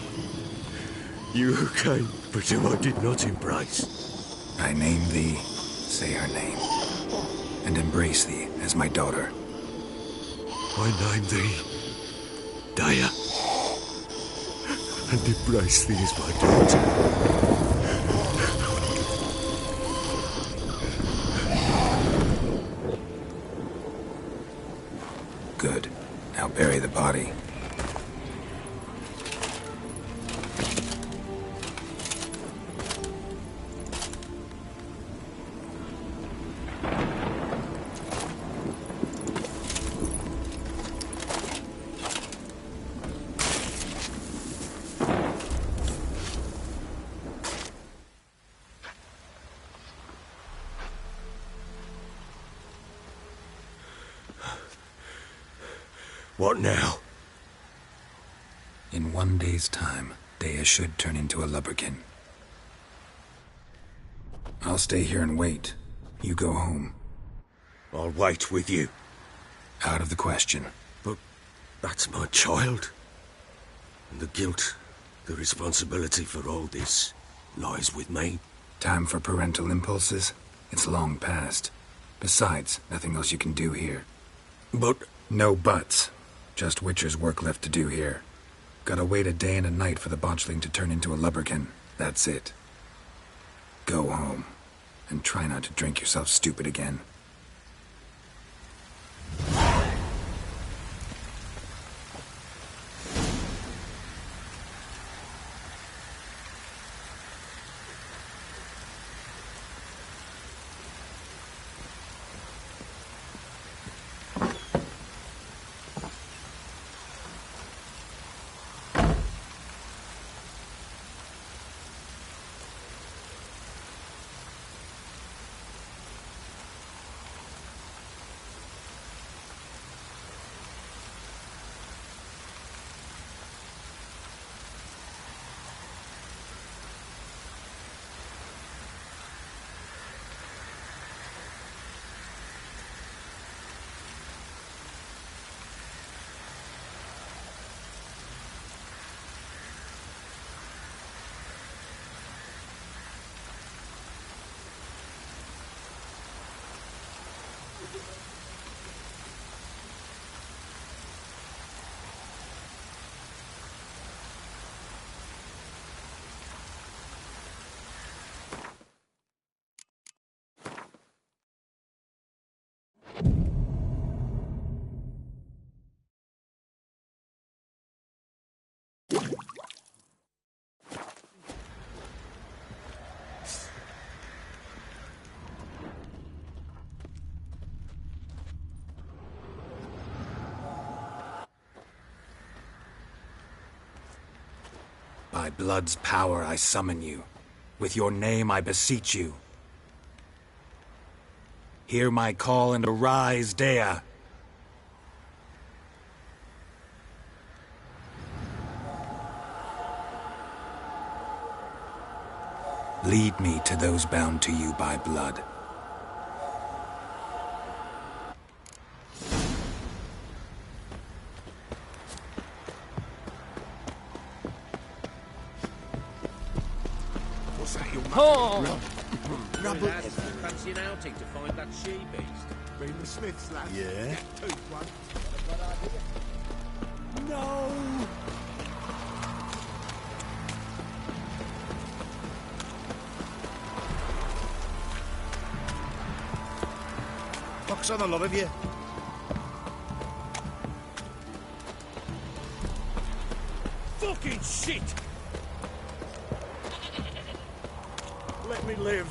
You who came, but who I did not embrace. I name thee, say her name, and embrace thee as my daughter. I name thee Daya, and embrace thee as my daughter. Good. Now bury the body. What now? In 1 day's time, Dea should turn into a lubberkin. I'll stay here and wait. You go home. I'll wait with you. Out of the question. But that's my child. And the guilt, the responsibility for all this lies with me. Time for parental impulses? It's long past. Besides, nothing else you can do here. But... No buts. Just Witcher's work left to do here. Gotta wait a day and a night for the botchling to turn into a lubberkin. That's it. Go home. And try not to drink yourself stupid again. By blood's power, I summon you. With your name, I beseech you. Hear my call and arise, Dea. Lead me to those bound to you by blood. What's that, your Oh! Rubble. Lads, fancy an outing to find that she-beast? Been the Smiths, lad. Yeah. Tooth one. No! Box on a lot of you. Fucking shit! Let me live.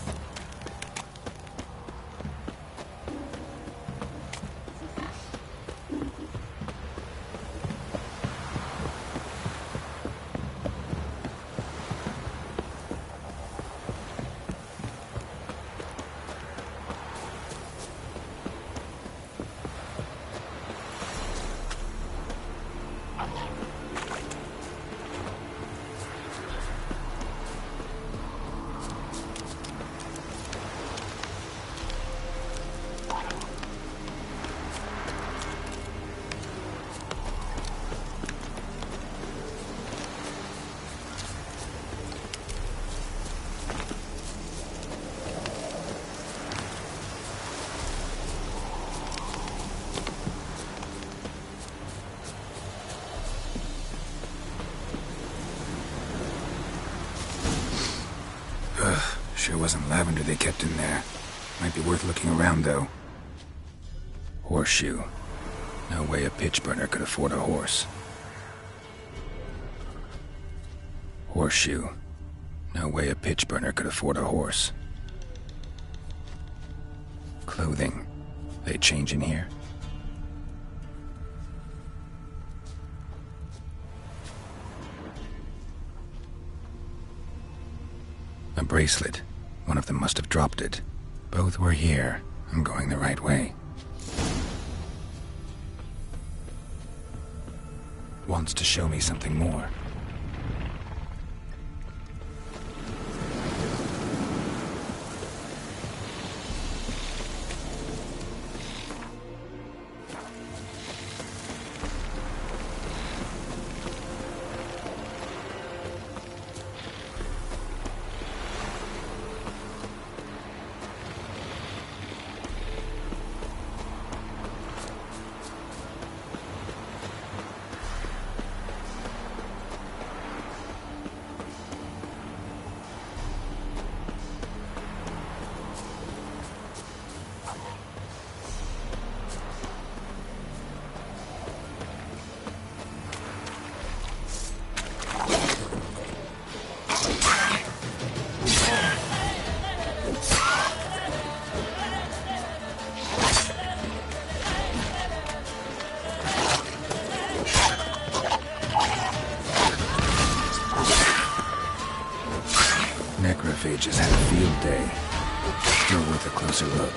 Sure wasn't lavender they kept in there. Might be worth looking around, though. Horseshoe. No way a pitch burner could afford a horse. Horseshoe. No way a pitch burner could afford a horse. Clothing. They change in here? A bracelet. One of them must have dropped it. Both were here. I'm going the right way. Wants to show me something more. Necrophages had a field day. Still worth a closer look.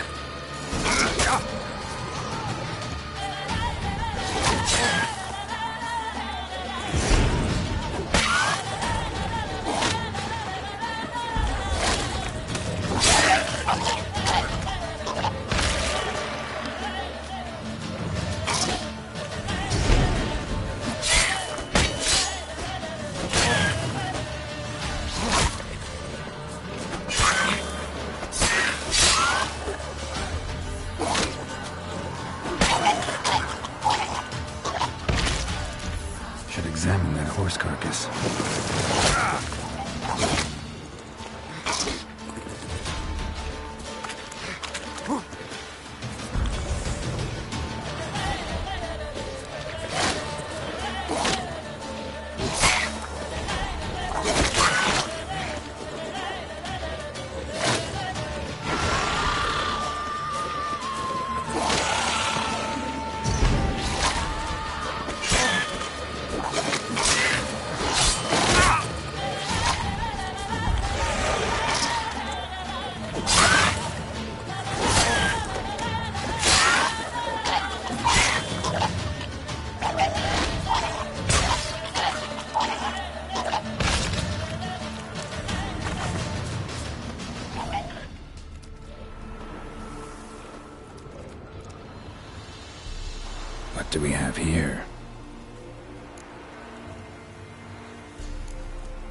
What do we have here?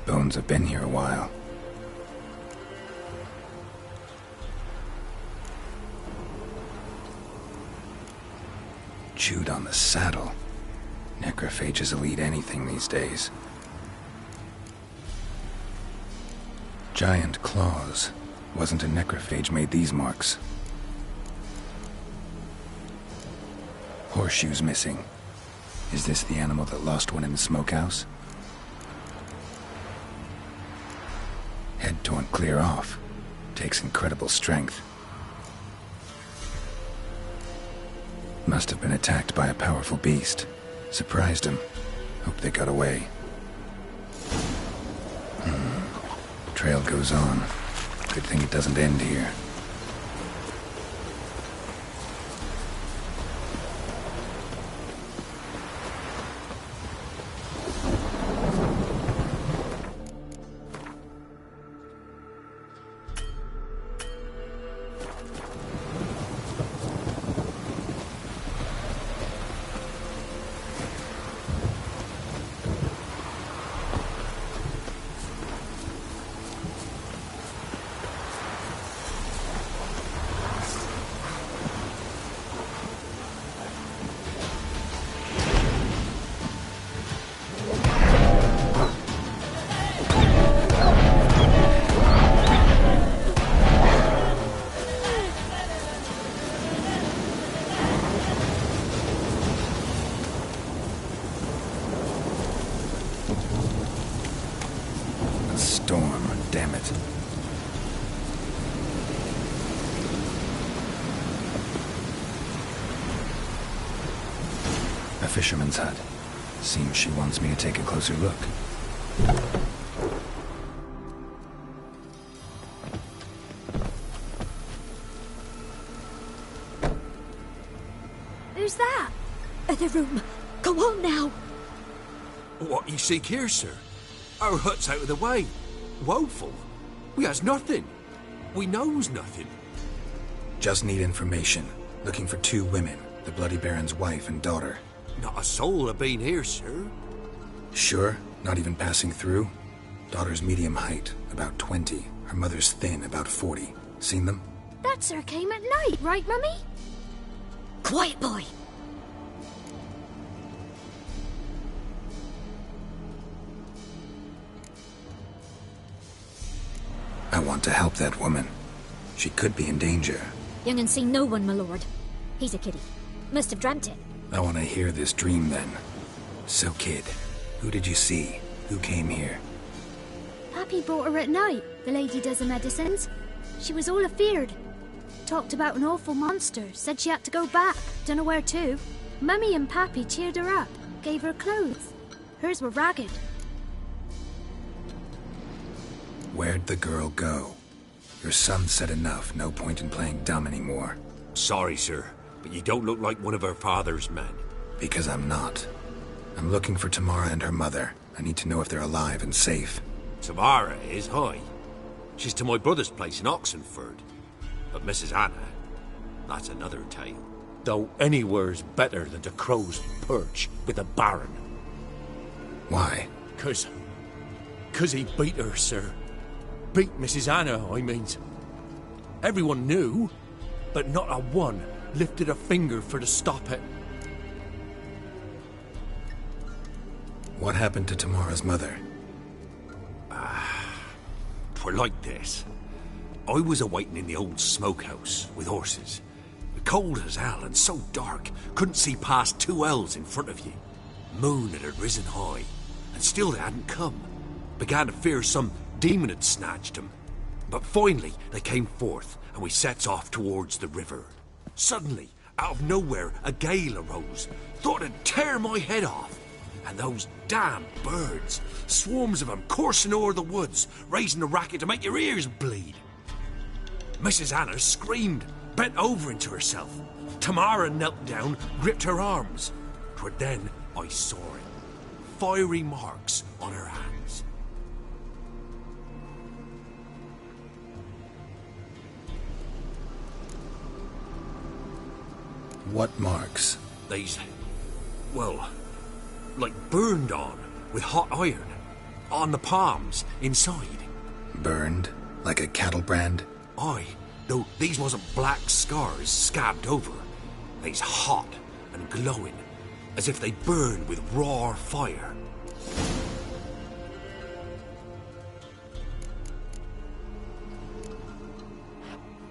Bones have been here a while. Chewed on the saddle. Necrophages will eat anything these days. Giant claws. Wasn't a necrophage made these marks. Horseshoes missing. Is this the animal that lost one in the smokehouse? Head torn clear off. Takes incredible strength. Must have been attacked by a powerful beast. Surprised him. Hope they got away. Trail goes on. Good thing it doesn't end here. Storm, damn it. A fisherman's hut. Seems she wants me to take a closer look. Who's that? Other room. Go on now. What you seek here, sir? Our hut's out of the way. Woeful. We has nothing. We knows nothing. Just need information. Looking for 2 women. The Bloody Baron's wife and daughter. Not a soul have been here, sir. Sure? Not even passing through? Daughter's medium height, about 20. Her mother's thin, about 40. Seen them? That sir came at night, right, Mummy? Quiet, boy. I want to help that woman. She could be in danger. Young and seen no one, my lord. He's a kiddie. Must have dreamt it. I want to hear this dream then. So, kid, who did you see? Who came here? Pappy brought her at night. The lady does the medicines. She was all afeared. Talked about an awful monster. Said she had to go back. Dunno where to. Mummy and Pappy cheered her up. Gave her clothes. Hers were ragged. Where'd the girl go? Your son said enough. No point in playing dumb anymore. Sorry, sir, but you don't look like one of her father's men. Because I'm not. I'm looking for Tamara and her mother. I need to know if they're alive and safe. Tamara is, hi. She's to my brother's place in Oxenford. But Mrs. Anna, that's another tale. Though anywhere's better than to crow's perch with the Baron. Why? 'Cause he beat her, sir. Beat Mrs. Anna, I mean. Everyone knew, but not a one lifted a finger for to stop it. What happened to Tamara's mother? 'Twere like this. I was awaiting in the old smokehouse with horses. Cold as hell and so dark, couldn't see past 2 ells in front of you. Moon had risen high, and still they hadn't come. Began to fear some demon had snatched them. But finally they came forth, and we sets off towards the river. Suddenly, out of nowhere, a gale arose. Thought it'd tear my head off. And those damn birds, swarms of them coursing o'er the woods, raising a racket to make your ears bleed. Mrs. Anna screamed, bent over into herself. Tamara knelt down, gripped her arms. 'Twere then I saw it. Fiery marks on her hands. What marks? These well, like burned on, with hot iron. On the palms, inside. Burned? Like a cattle brand? Aye, though these wasn't black scars scabbed over. They's hot and glowing, as if they burn with raw fire.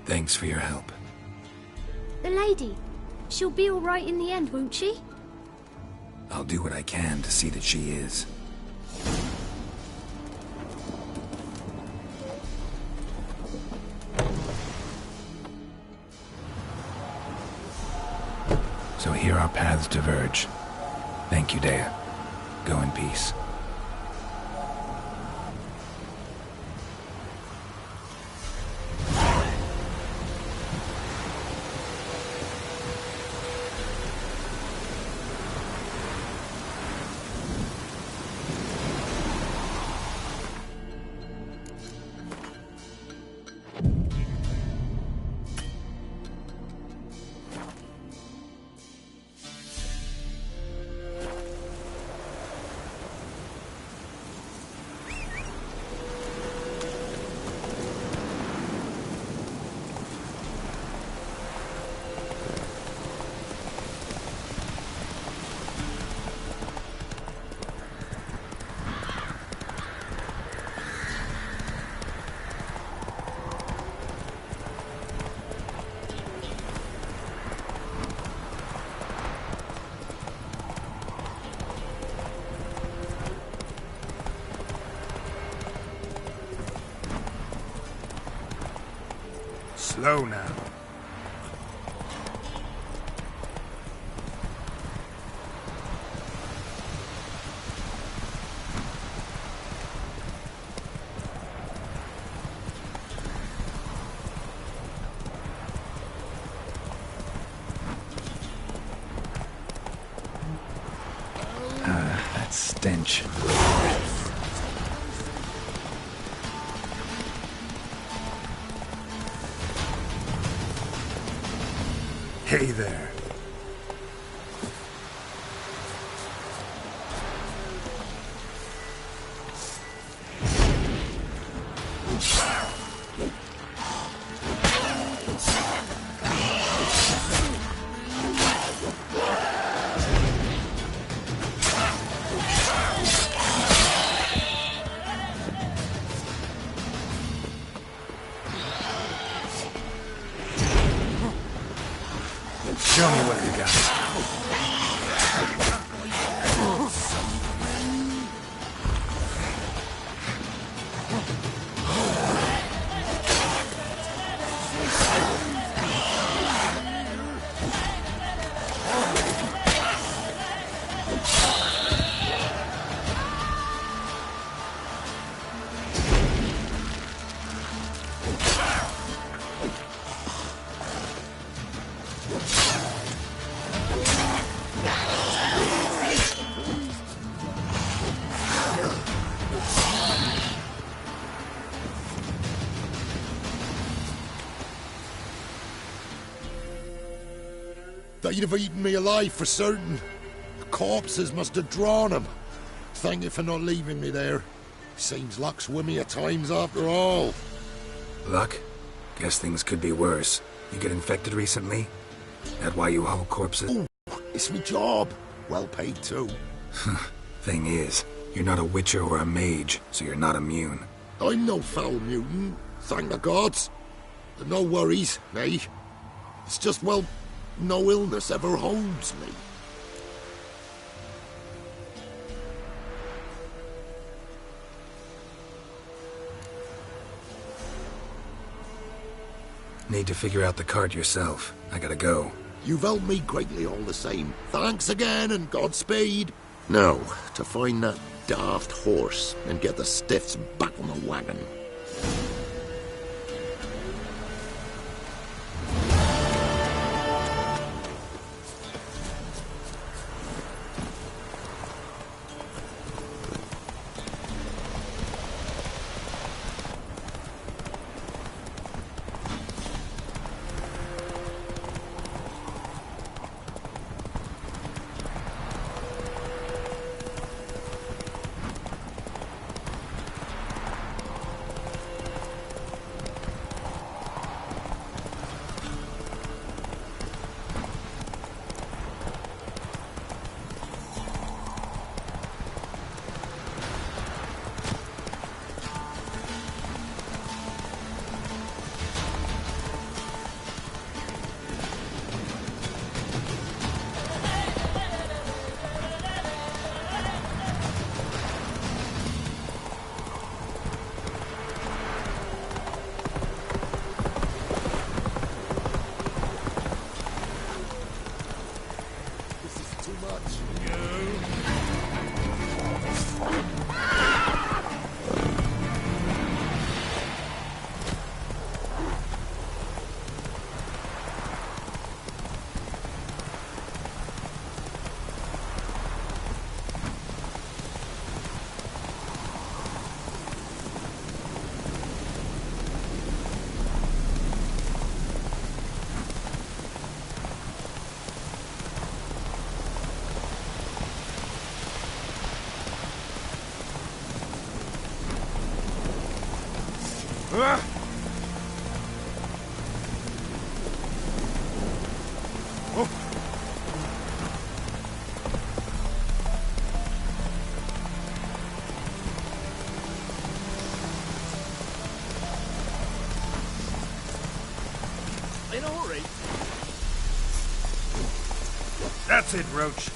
Thanks for your help. The lady, she'll be all right in the end, won't she? I'll do what I can to see that she is. So here our paths diverge. Thank you, Dea. Go in peace. Slow now. That stench. Hey there. Show me what you got. They'd have eaten me alive for certain. The corpses must have drawn them. Thank you for not leaving me there. Seems luck's with me at times after all. Luck? Guess things could be worse. You get infected recently? That why you haul corpses? Ooh, it's me job. Well paid too. Thing is, you're not a witcher or a mage, so you're not immune. I'm no foul mutant, thank the gods. No worries, nay. It's just, well, no illness ever holds me. Need to figure out the cart yourself. I gotta go. You've helped me greatly all the same. Thanks again and Godspeed. Now, to find that daft horse and get the stiffs back on the wagon. In a hurry. That's it, Roach.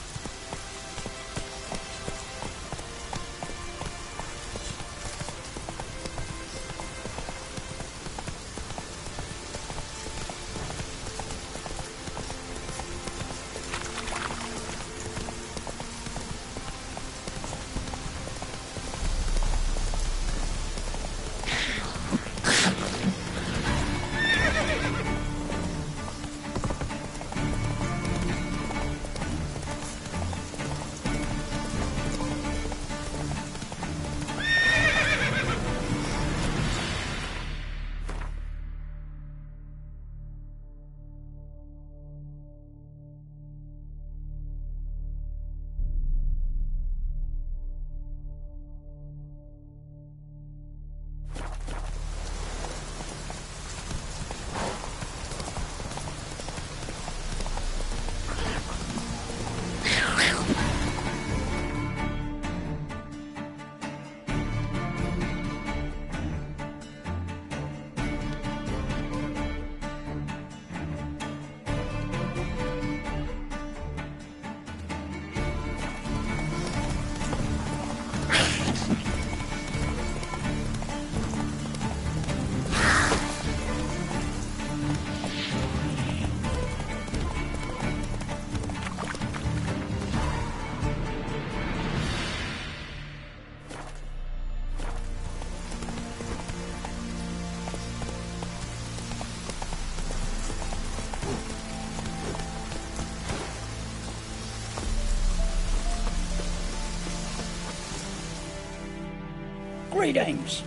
Greetings.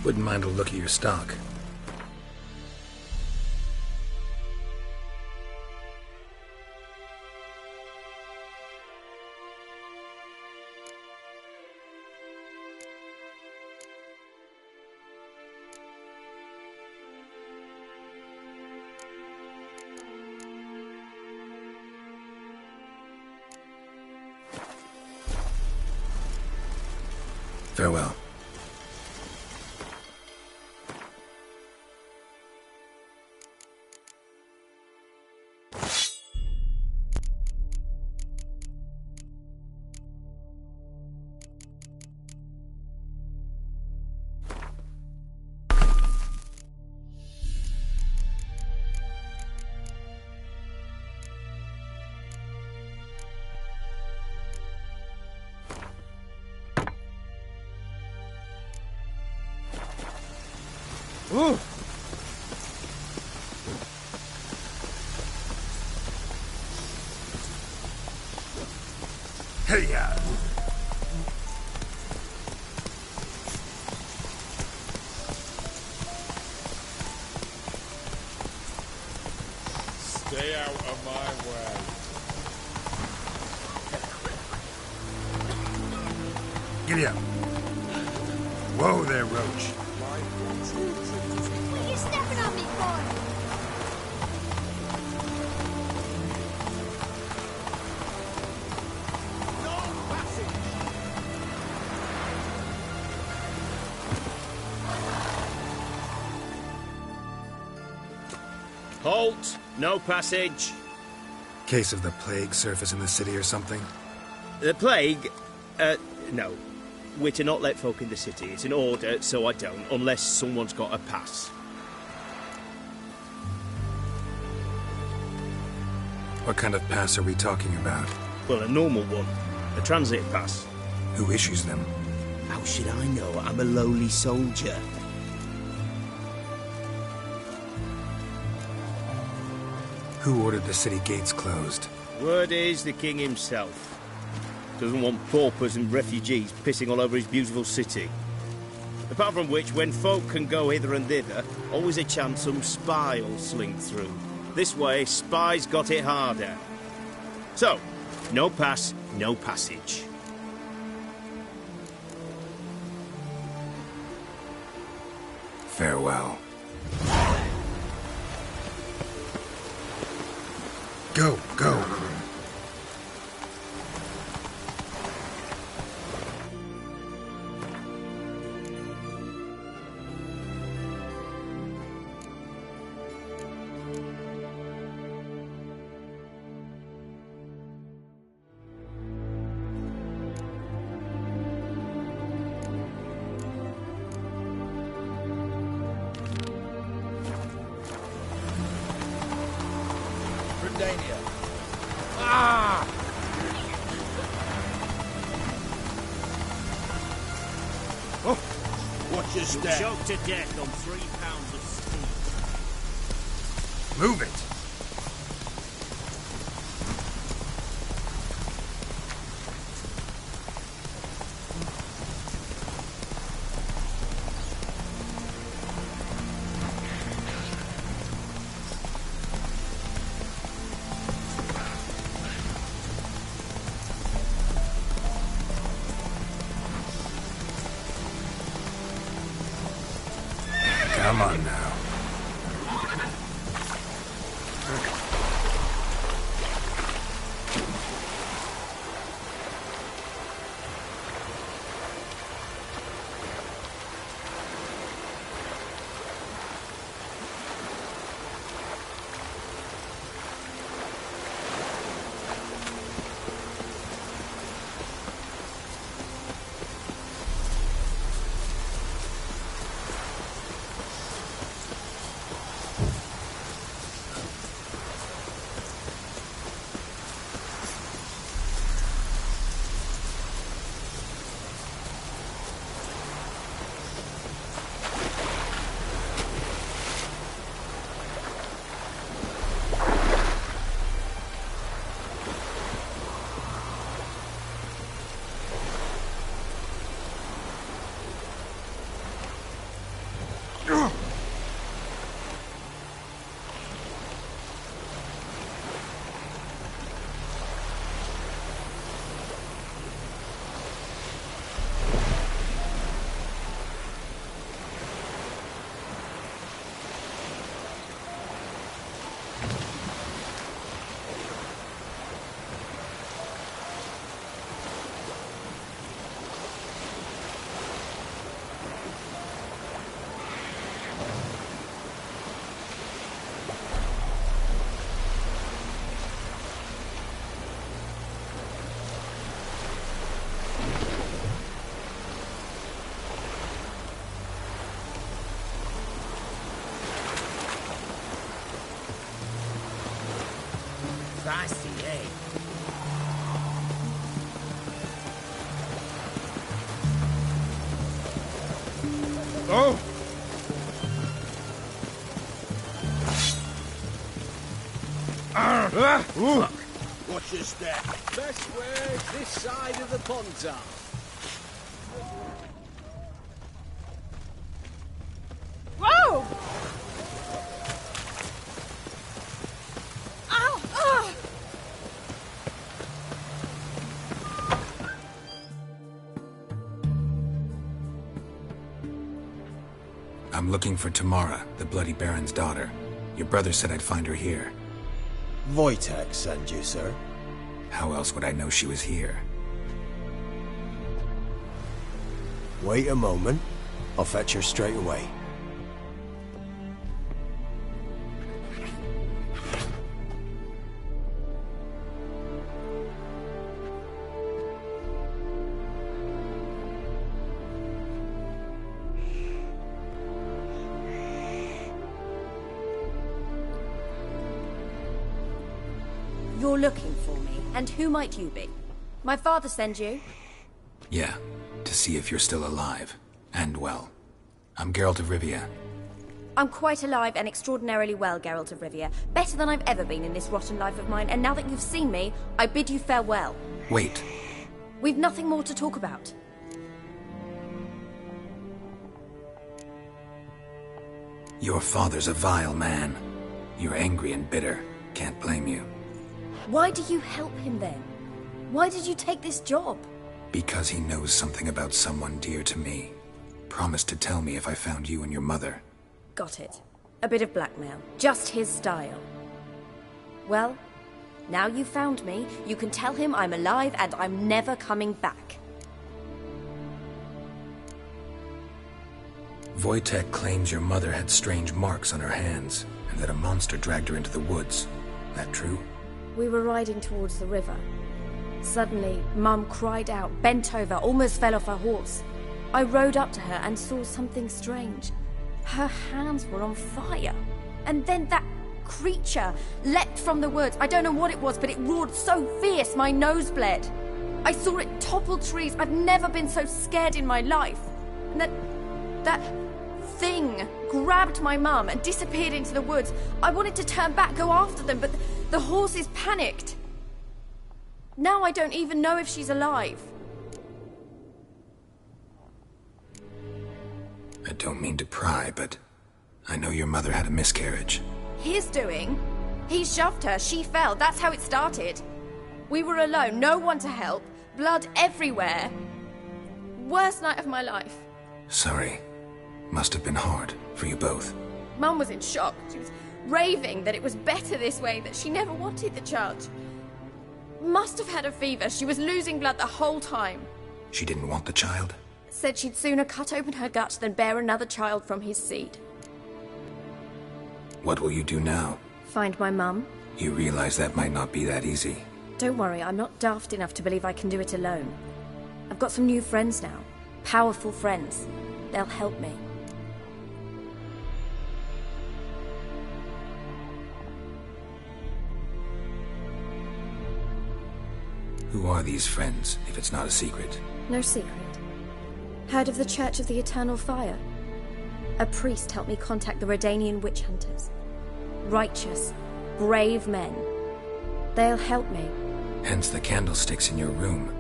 Wouldn't mind a look at your stock. Farewell. Ooh. Hey-ya! Stay out of my way. Giddy up. Whoa there, Roach. What are you stepping on me for? Halt! No passage. Case of the plague surface in the city or something? The plague? No. We're to not let folk in the city. It's an order, so I don't, unless someone's got a pass. What kind of pass are we talking about? Well, a normal one. A transit pass. Who issues them? How should I know? I'm a lowly soldier. Who ordered the city gates closed? Word is the king himself. Doesn't want paupers and refugees pissing all over his beautiful city. Apart from which, when folk can go hither and thither, always a chance some spy will slink through. This way, spies got it harder. So, no pass, no passage. Farewell. Go, go. Watch your step. Choked to death on 3 pounds of steam. Move it. Come on now. Feisty, eh? Oh! Fuck. Watch your step. Best way this side of the Pontar. Whoa! Ow! Ah! I'm looking for Tamara, the Bloody Baron's daughter. Your brother said I'd find her here. Wojtek sent you, sir. How else would I know she was here? Wait a moment. I'll fetch her straight away. You're looking for me, and who might you be? My father send you? Yeah, to see if you're still alive. And well. I'm Geralt of Rivia. I'm quite alive and extraordinarily well, Geralt of Rivia. Better than I've ever been in this rotten life of mine, and now that you've seen me, I bid you farewell. Wait. We've nothing more to talk about. Your father's a vile man. You're angry and bitter. Can't blame you. Why do you help him then? Why did you take this job? Because he knows something about someone dear to me. Promised to tell me if I found you and your mother. Got it. A bit of blackmail. Just his style. Well, now you've found me, you can tell him I'm alive and I'm never coming back. Wojtek claims your mother had strange marks on her hands, and that a monster dragged her into the woods. That true? We were riding towards the river. Suddenly, Mum cried out, bent over, almost fell off her horse. I rode up to her and saw something strange. Her hands were on fire. And then that creature leapt from the woods. I don't know what it was, but it roared so fierce my nose bled. I saw it topple trees. I've never been so scared in my life. And that thing grabbed my mum and disappeared into the woods. I wanted to turn back, go after them, but the horses panicked. Now I don't even know if she's alive. I don't mean to pry, but I know your mother had a miscarriage. His doing? He shoved her, she fell, that's how it started. We were alone, no one to help, blood everywhere. Worst night of my life. Sorry. Must have been hard for you both. Mum was in shock. She was raving that it was better this way, that she never wanted the child. Must have had a fever. She was losing blood the whole time. She didn't want the child? Said she'd sooner cut open her gut than bear another child from his seed. What will you do now? Find my mum. You realize that might not be that easy. Don't worry, I'm not daft enough to believe I can do it alone. I've got some new friends now. Powerful friends. They'll help me. Who are these friends, if it's not a secret? No secret. Heard of the Church of the Eternal Fire? A priest helped me contact the Redanian witch hunters. Righteous, brave men. They'll help me. Hence the candlesticks in your room.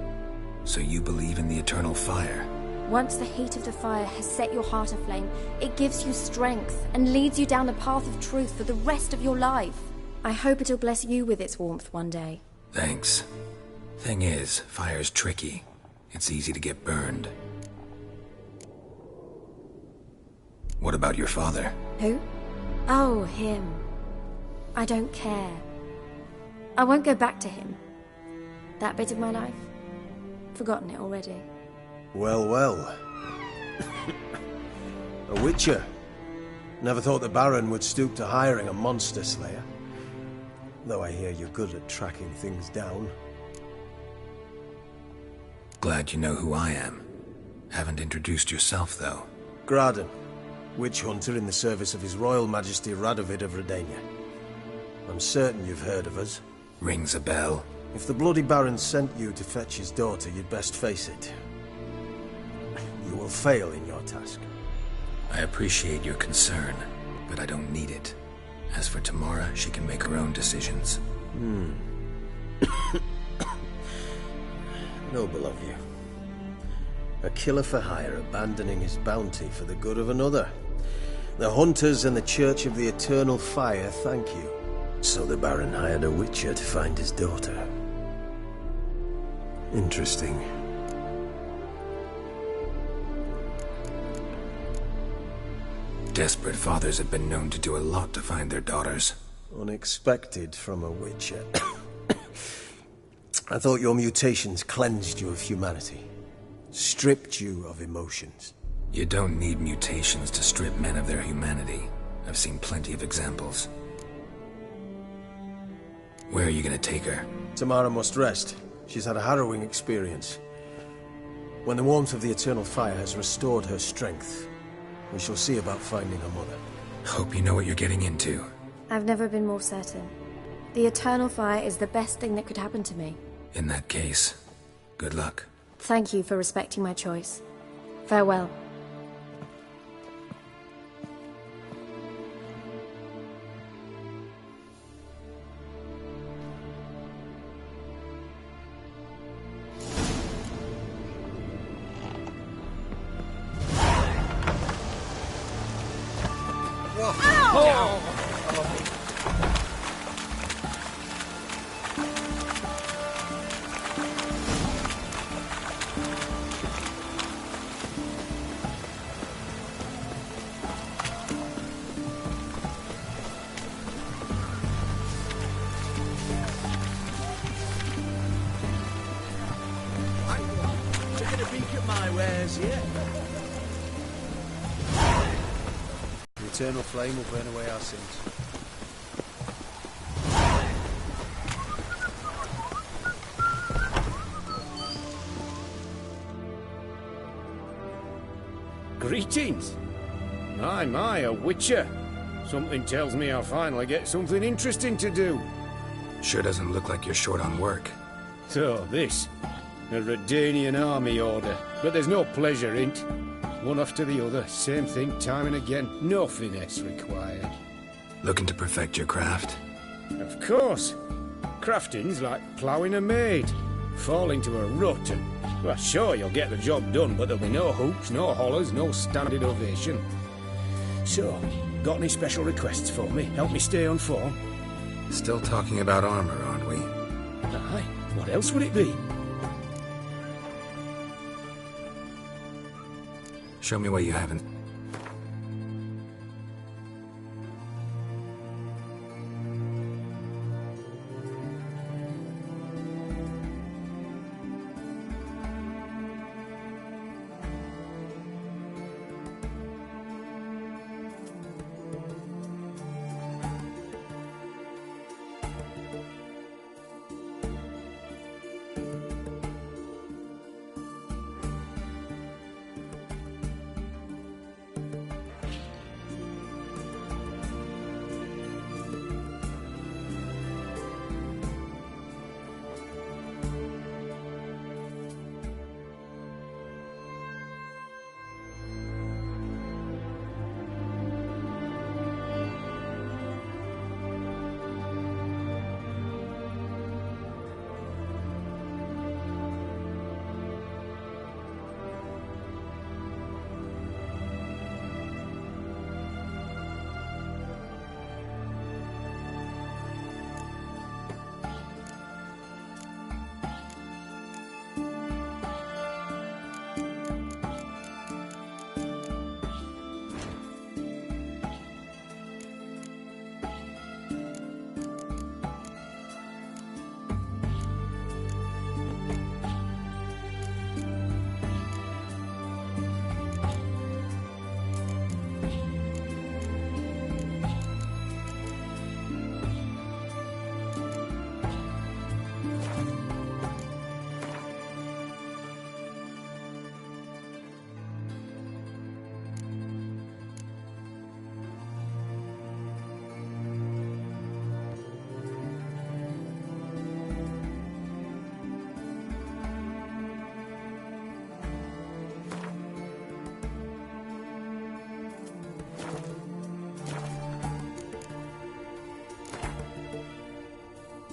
So you believe in the eternal fire? Once the heat of the fire has set your heart aflame, it gives you strength and leads you down the path of truth for the rest of your life. I hope it'll bless you with its warmth one day. Thanks. Thing is, fire's tricky. It's easy to get burned. What about your father? Who? Oh, him. I don't care. I won't go back to him. That bit of my life? Forgotten it already. Well, well. A witcher. Never thought the Baron would stoop to hiring a monster slayer. Though I hear you're good at tracking things down. Glad you know who I am. Haven't introduced yourself, though. Graden. Witch hunter in the service of His Royal Majesty Radovid of Redania. I'm certain you've heard of us. Rings a bell. If the Bloody Baron sent you to fetch his daughter, you'd best face it. You will fail in your task. I appreciate your concern, but I don't need it. As for Tamara, she can make her own decisions. Noble of you. A killer for hire abandoning his bounty for the good of another. The hunters and the Church of the Eternal Fire thank you. So the Baron hired a witcher to find his daughter. Interesting. Desperate fathers have been known to do a lot to find their daughters. Unexpected from a witcher. I thought your mutations cleansed you of humanity. Stripped you of emotions. You don't need mutations to strip men of their humanity. I've seen plenty of examples. Where are you gonna take her? Tamara must rest. She's had a harrowing experience. When the warmth of the Eternal Fire has restored her strength, we shall see about finding her mother. Hope you know what you're getting into. I've never been more certain. The Eternal Fire is the best thing that could happen to me. In that case, good luck. Thank you for respecting my choice. Farewell. as yet. The eternal flame will burn away our sins. Greetings. My, a witcher. Something tells me I'll finally get something interesting to do. Sure doesn't look like you're short on work. So, this. A Redanian army order. But there's no pleasure in't. One after the other, same thing time and again. No finesse required. Looking to perfect your craft? Of course. Crafting's like ploughing a maid. Fall into a rut and... Well, sure, you'll get the job done, but there'll be no hoops, no hollers, no standing ovation. So, got any special requests for me? Help me stay on form? Still talking about armor, aren't we? Aye. What else would it be? Show me what you haven't.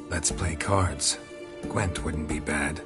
Let's play cards. Gwent wouldn't be bad.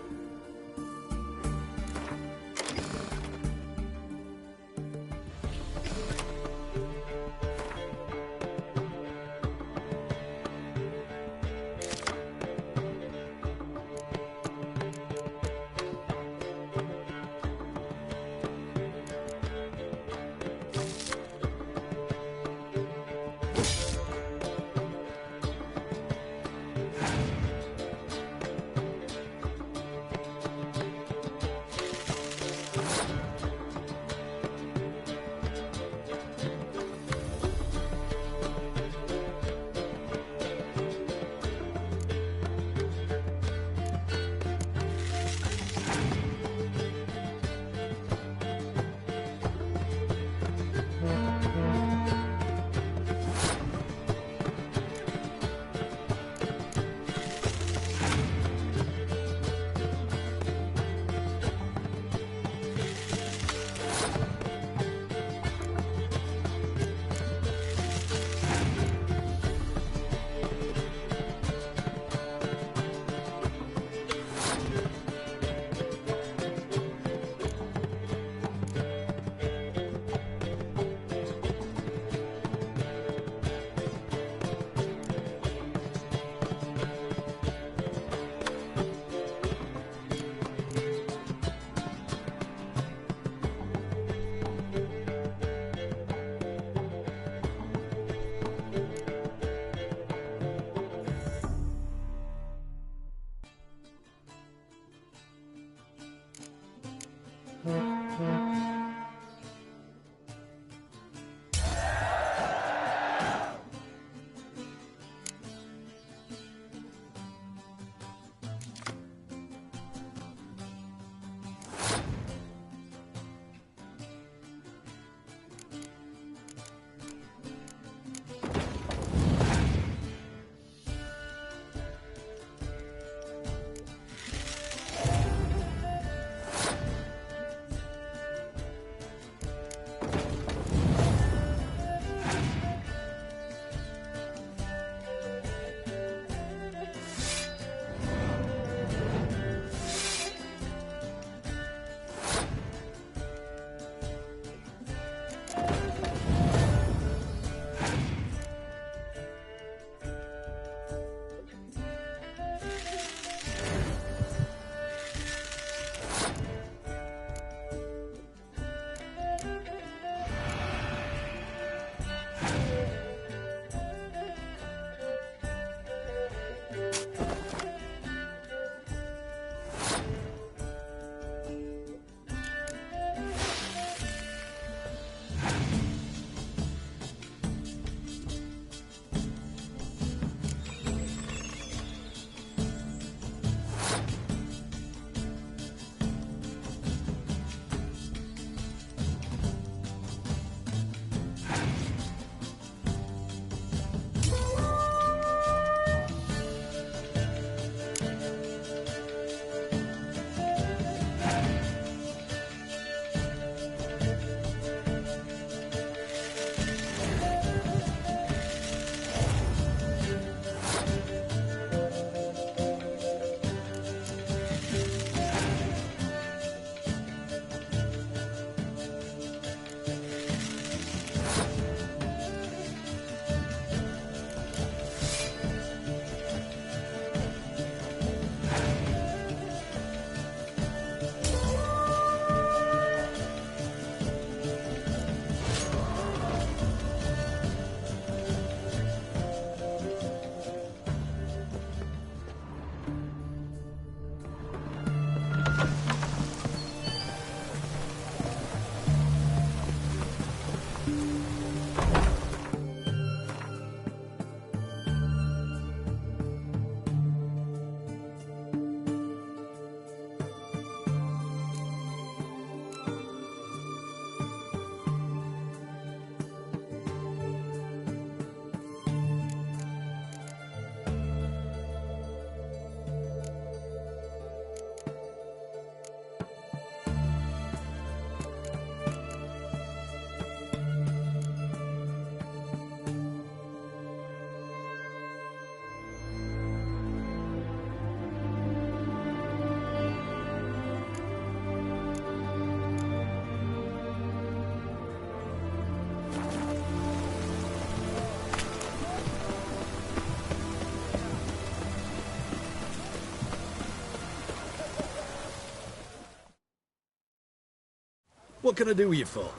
What can I do you for?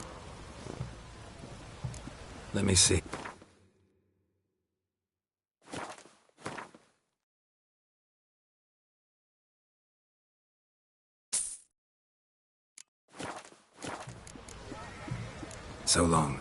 Let me see. So long.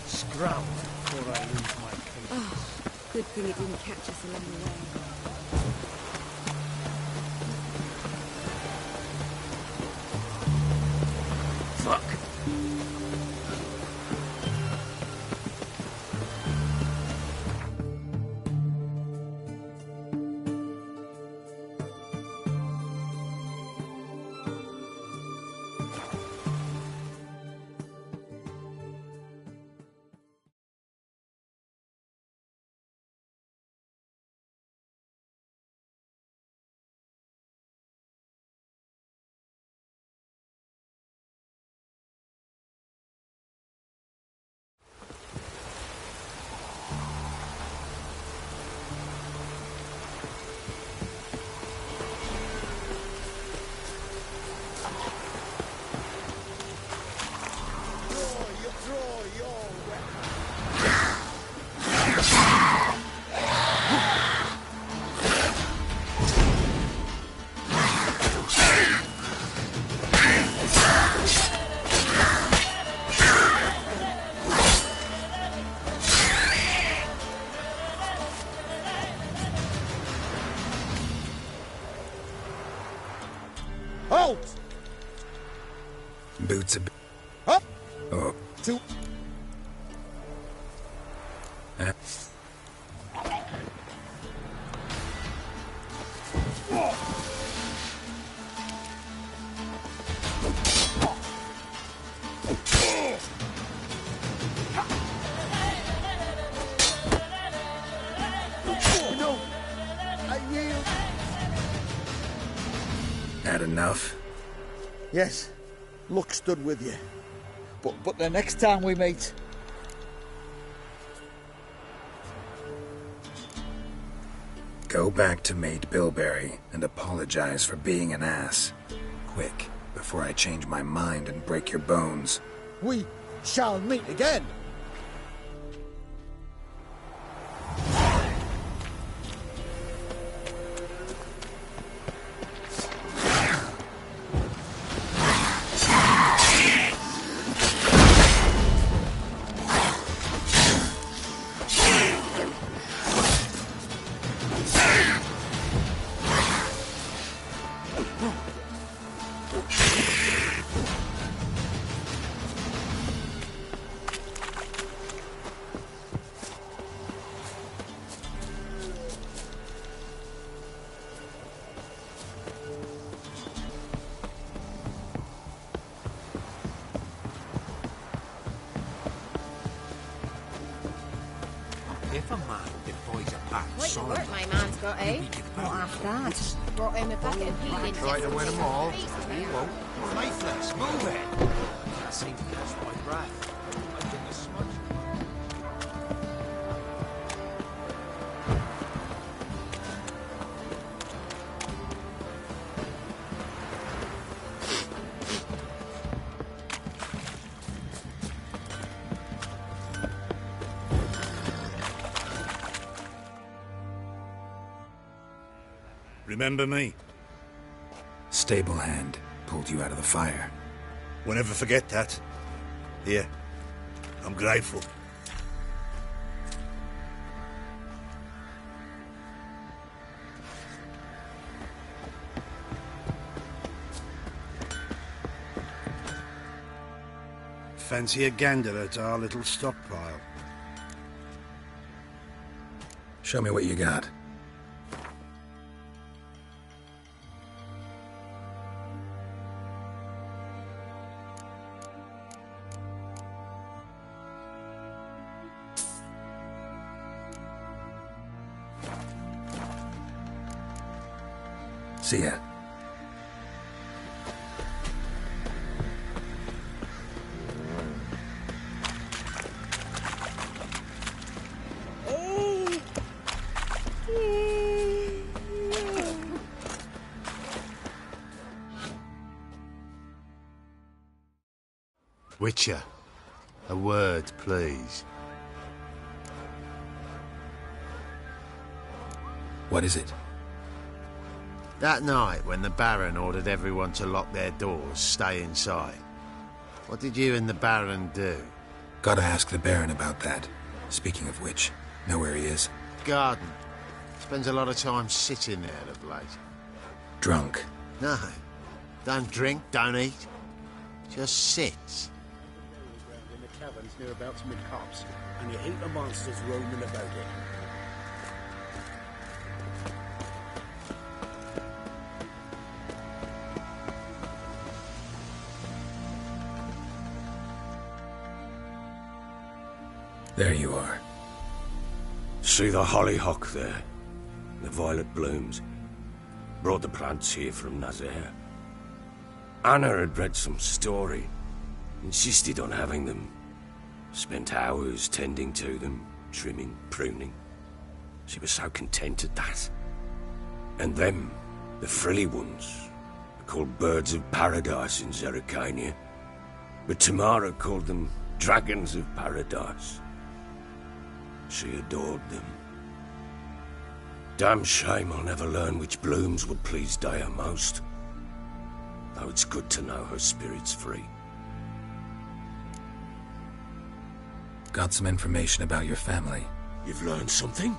Scrounge before I lose my patience. Oh, good thing it didn't catch us along the way. Fuck! Halt! Boots a bit. Up! Oh. Two. No, I yield. Had enough? Yes, luck stood with you. But the next time we meet... Go back to Mate Bilberry and apologize for being an ass. Quick, before I change my mind and break your bones. We shall meet again. If a man defies a pact Quite the work solemnly, my man's got, eh? Not half that. Brought home a packet of peelings. try to win them all. yesterday. He won't. Lifeless, move it! That seemed to catch my breath. I think a smudge. Remember me? Stable hand pulled you out of the fire. Won't ever forget that. Here, I'm grateful. Fancy a gander at our little stockpile. Show me what you got. See ya. Witcher, a word, please. What is it? That night when the Baron ordered everyone to lock their doors, stay inside. What did you and the Baron do? Gotta ask the Baron about that. Speaking of which, know where he is? Garden. Spends a lot of time sitting there of late. Drunk. No. Don't drink, don't eat. Just sits. In the caverns nearabouts mid-hops, and you heap of monsters roaming about it. There you are. See the hollyhock there? The violet blooms. Brought the plants here from Nazaire. Anna had read some story. Insisted on having them. Spent hours tending to them, trimming, pruning. She was so content at that. And them, the frilly ones, are called birds of paradise in Zerrikania. But Tamara called them dragons of paradise. She adored them. Damn shame I'll never learn which blooms would please Dea most. Though it's good to know her spirit's free. Got some information about your family. You've learned something?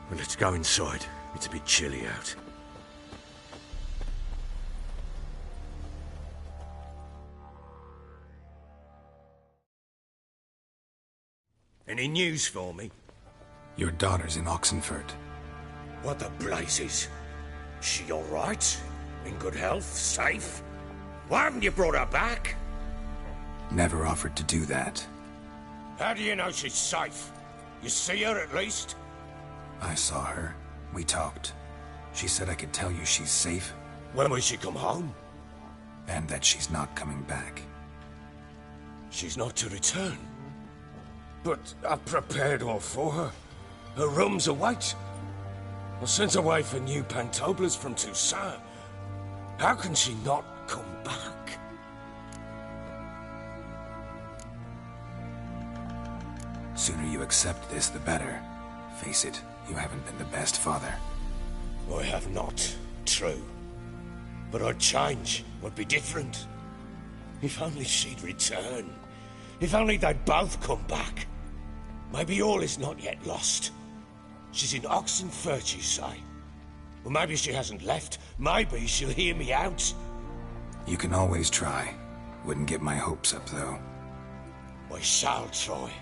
Well, let's go inside. It's a bit chilly out. Any news for me? Your daughter's in Oxenfurt. What the blazes? She all right? In good health? Safe? Why haven't you brought her back? Never offered to do that. How do you know she's safe? You see her at least? I saw her. We talked. She said I could tell you she's safe. When will she come home? And that she's not coming back. She's not to return. But I've prepared all for her. Her rooms await. I sent away for new pantoblas from Toussaint. How can she not come back? Sooner you accept this, the better. Face it, you haven't been the best father. I have not, true. But I'd change, would be different. If only she'd return. If only they'd both come back. Maybe all is not yet lost. She's in Oxenfurt, you say? Well, maybe she hasn't left. Maybe she'll hear me out. You can always try. Wouldn't get my hopes up, though. I shall try.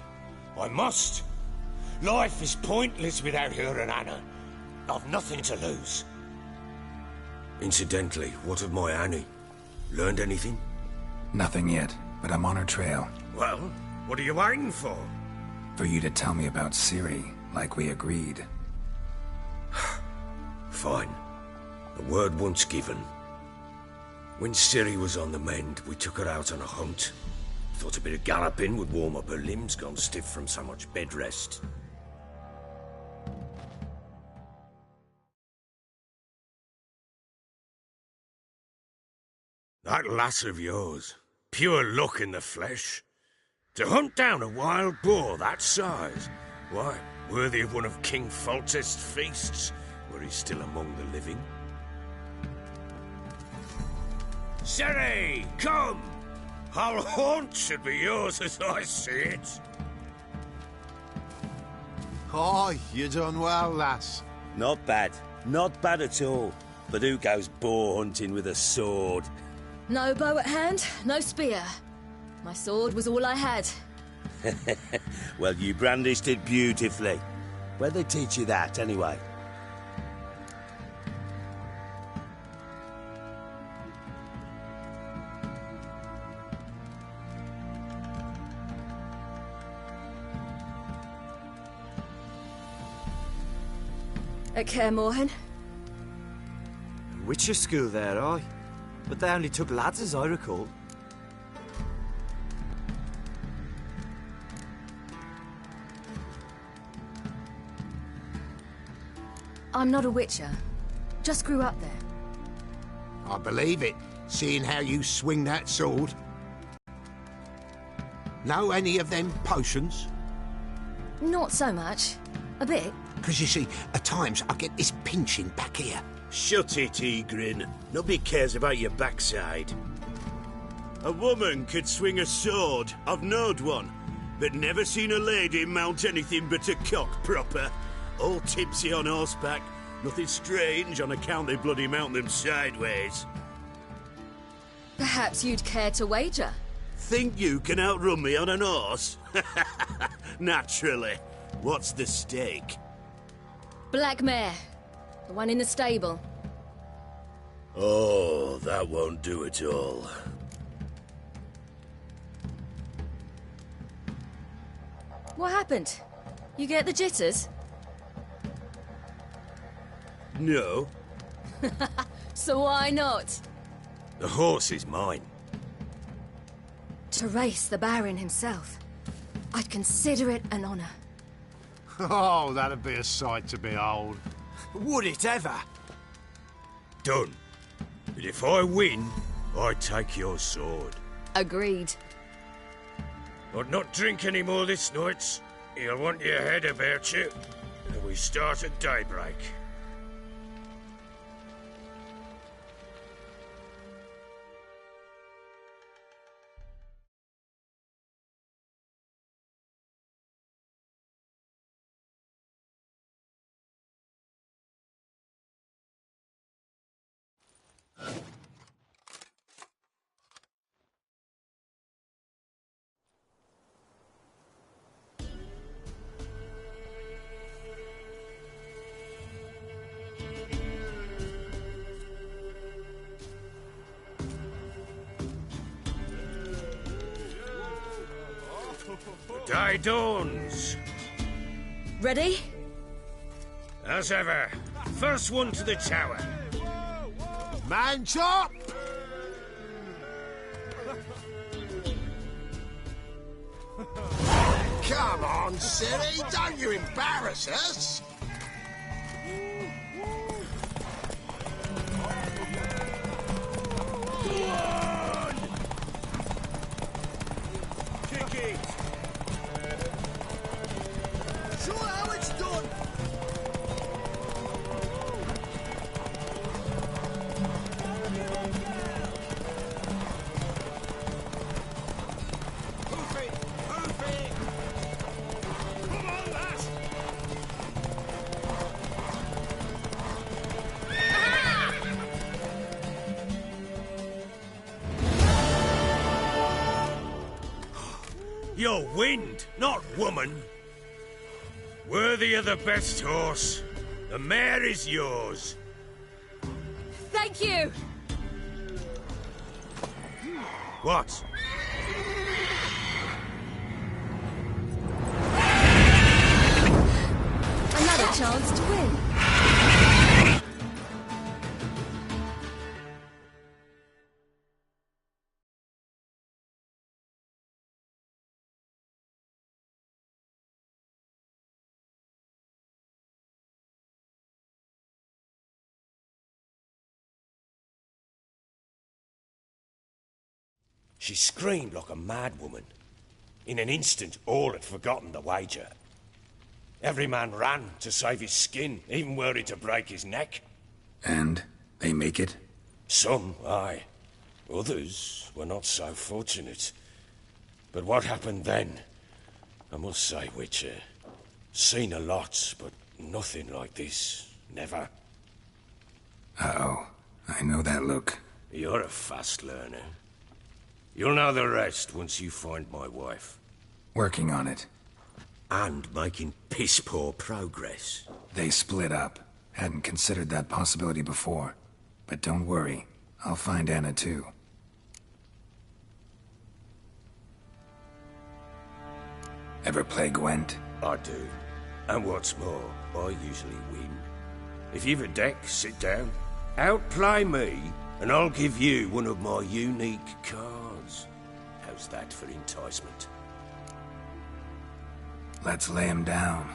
I must. Life is pointless without her and Anna. I've nothing to lose. Incidentally, what of my Annie? Learned anything? Nothing yet, but I'm on her trail. Well, what are you waiting for? For you to tell me about Ciri, like we agreed. Fine. A word once given. When Ciri was on the mend, we took her out on a hunt. Thought a bit of galloping would warm up her limbs, gone stiff from so much bed rest. That lass of yours, pure luck in the flesh. To hunt down a wild boar that size, why, worthy of one of King Foltest's feasts, were he still among the living. Ciri, come! Our haunt should be yours as I see it. Aye, you done well, lass. Not bad. Not bad at all. But who goes boar hunting with a sword? No bow at hand, no spear. My sword was all I had. Well, you brandished it beautifully. Where'd they teach you that, anyway? At Kaer Morhen. Witcher school there, aye. But they only took lads, as I recall. I'm not a witcher. Just grew up there. I believe it, seeing how you swing that sword. Know any of them potions? Not so much. A bit. Because you see, at times I get this pinching back here. Shut it, Egrin. Nobody cares about your backside. A woman could swing a sword. I've knowed one. But never seen a lady mount anything but a cock proper. All tipsy on horseback. Nothing strange on account they bloody mount them sideways. Perhaps you'd care to wager? Think you can outrun me on an horse? Naturally. What's the stake? Black mare. The one in the stable. Oh, that won't do at all. What happened? You get the jitters? No. So why not? The horse is mine. To race the Baron himself. I'd consider it an honour. Oh, that'd be a sight to behold. Would it ever? Done. But if I win, I take your sword. Agreed. But not drink any more this night. You'll want your head about you. And we start at daybreak. The day dawns. Ready? As ever, first one to the tower. Man chop! Come on, silly, don't you embarrass us! Kick it! Show how it's done! You're wind, not woman. Worthy of the best horse. The mare is yours. Thank you! What? Another chance to win. She screamed like a mad woman. In an instant, all had forgotten the wager. Every man ran to save his skin, even were it to break his neck. And they make it? Some, aye. Others were not so fortunate. But what happened then? I must say, Witcher, seen a lot, but nothing like this. Never. Uh-oh. I know that look. You're a fast learner. You'll know the rest once you find my wife. Working on it. And making piss-poor progress. They split up. Hadn't considered that possibility before. But don't worry. I'll find Anna too. Ever play Gwent? I do. And what's more, I usually win. If you've a deck, sit down. Outplay me, and I'll give you one of my unique cards. How's that for enticement? Let's lay him down.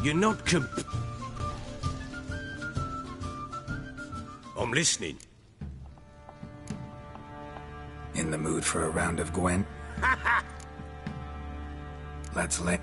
You're not I'm listening. In the mood for a round of Gwen? Let's lay.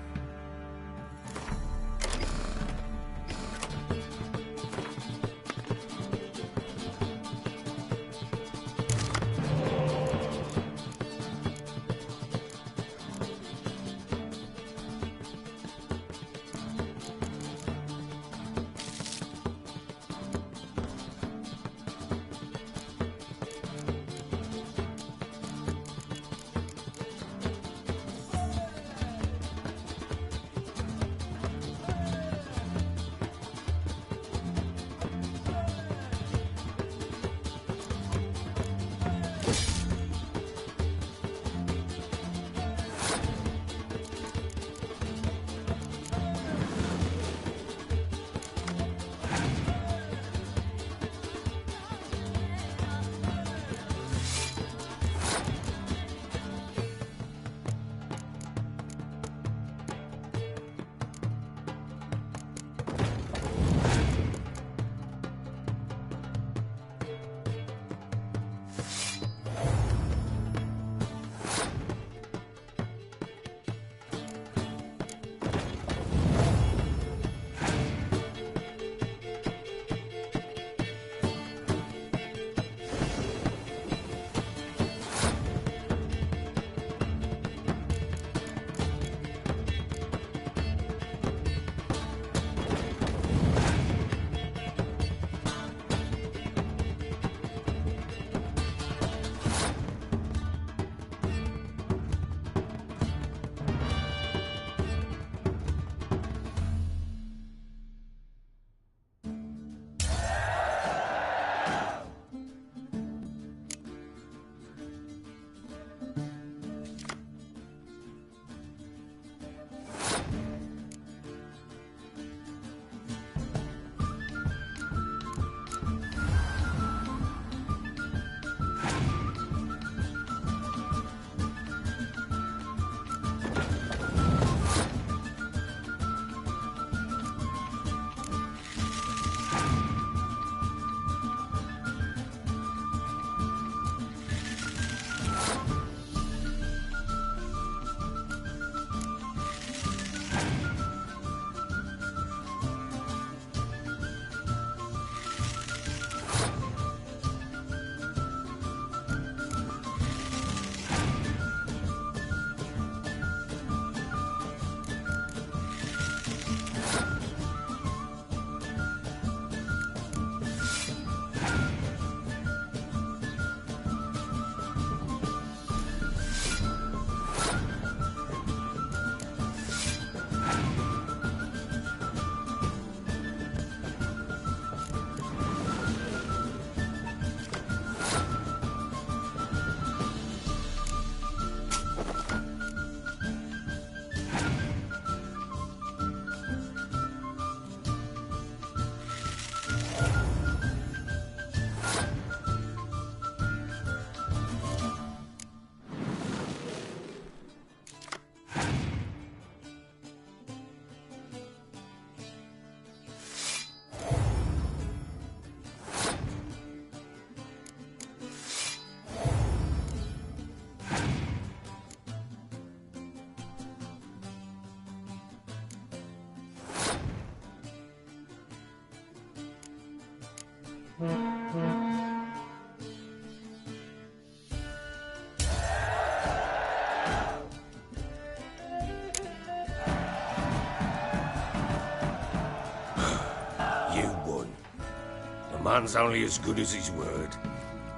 Man's only as good as his word.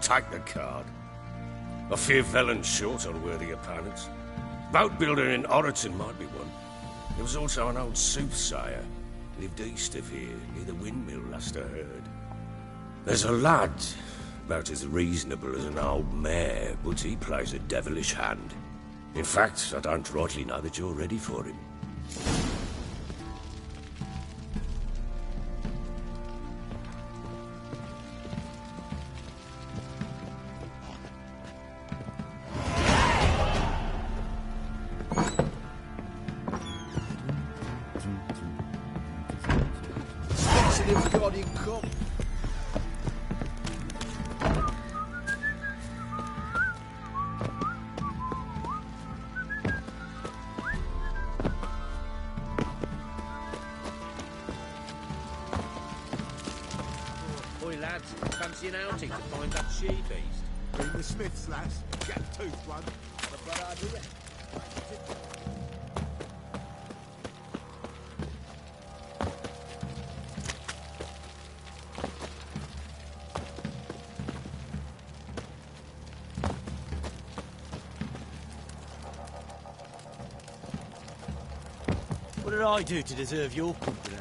Take the card. I fear Velen's short on worthy opponents. Boat builder in Oroton might be one. There was also an old soothsayer. Lived east of here, near the windmill, last I heard. There's a lad, about as reasonable as an old mare, but he plays a devilish hand. In fact, I don't rightly know that you're ready for him. If God he'd come. Oi, lads, fancy an outing to find that she-beast? Bring the Smiths, lass. Gap-toothed one. Not a bad idea. What did I do to deserve your company?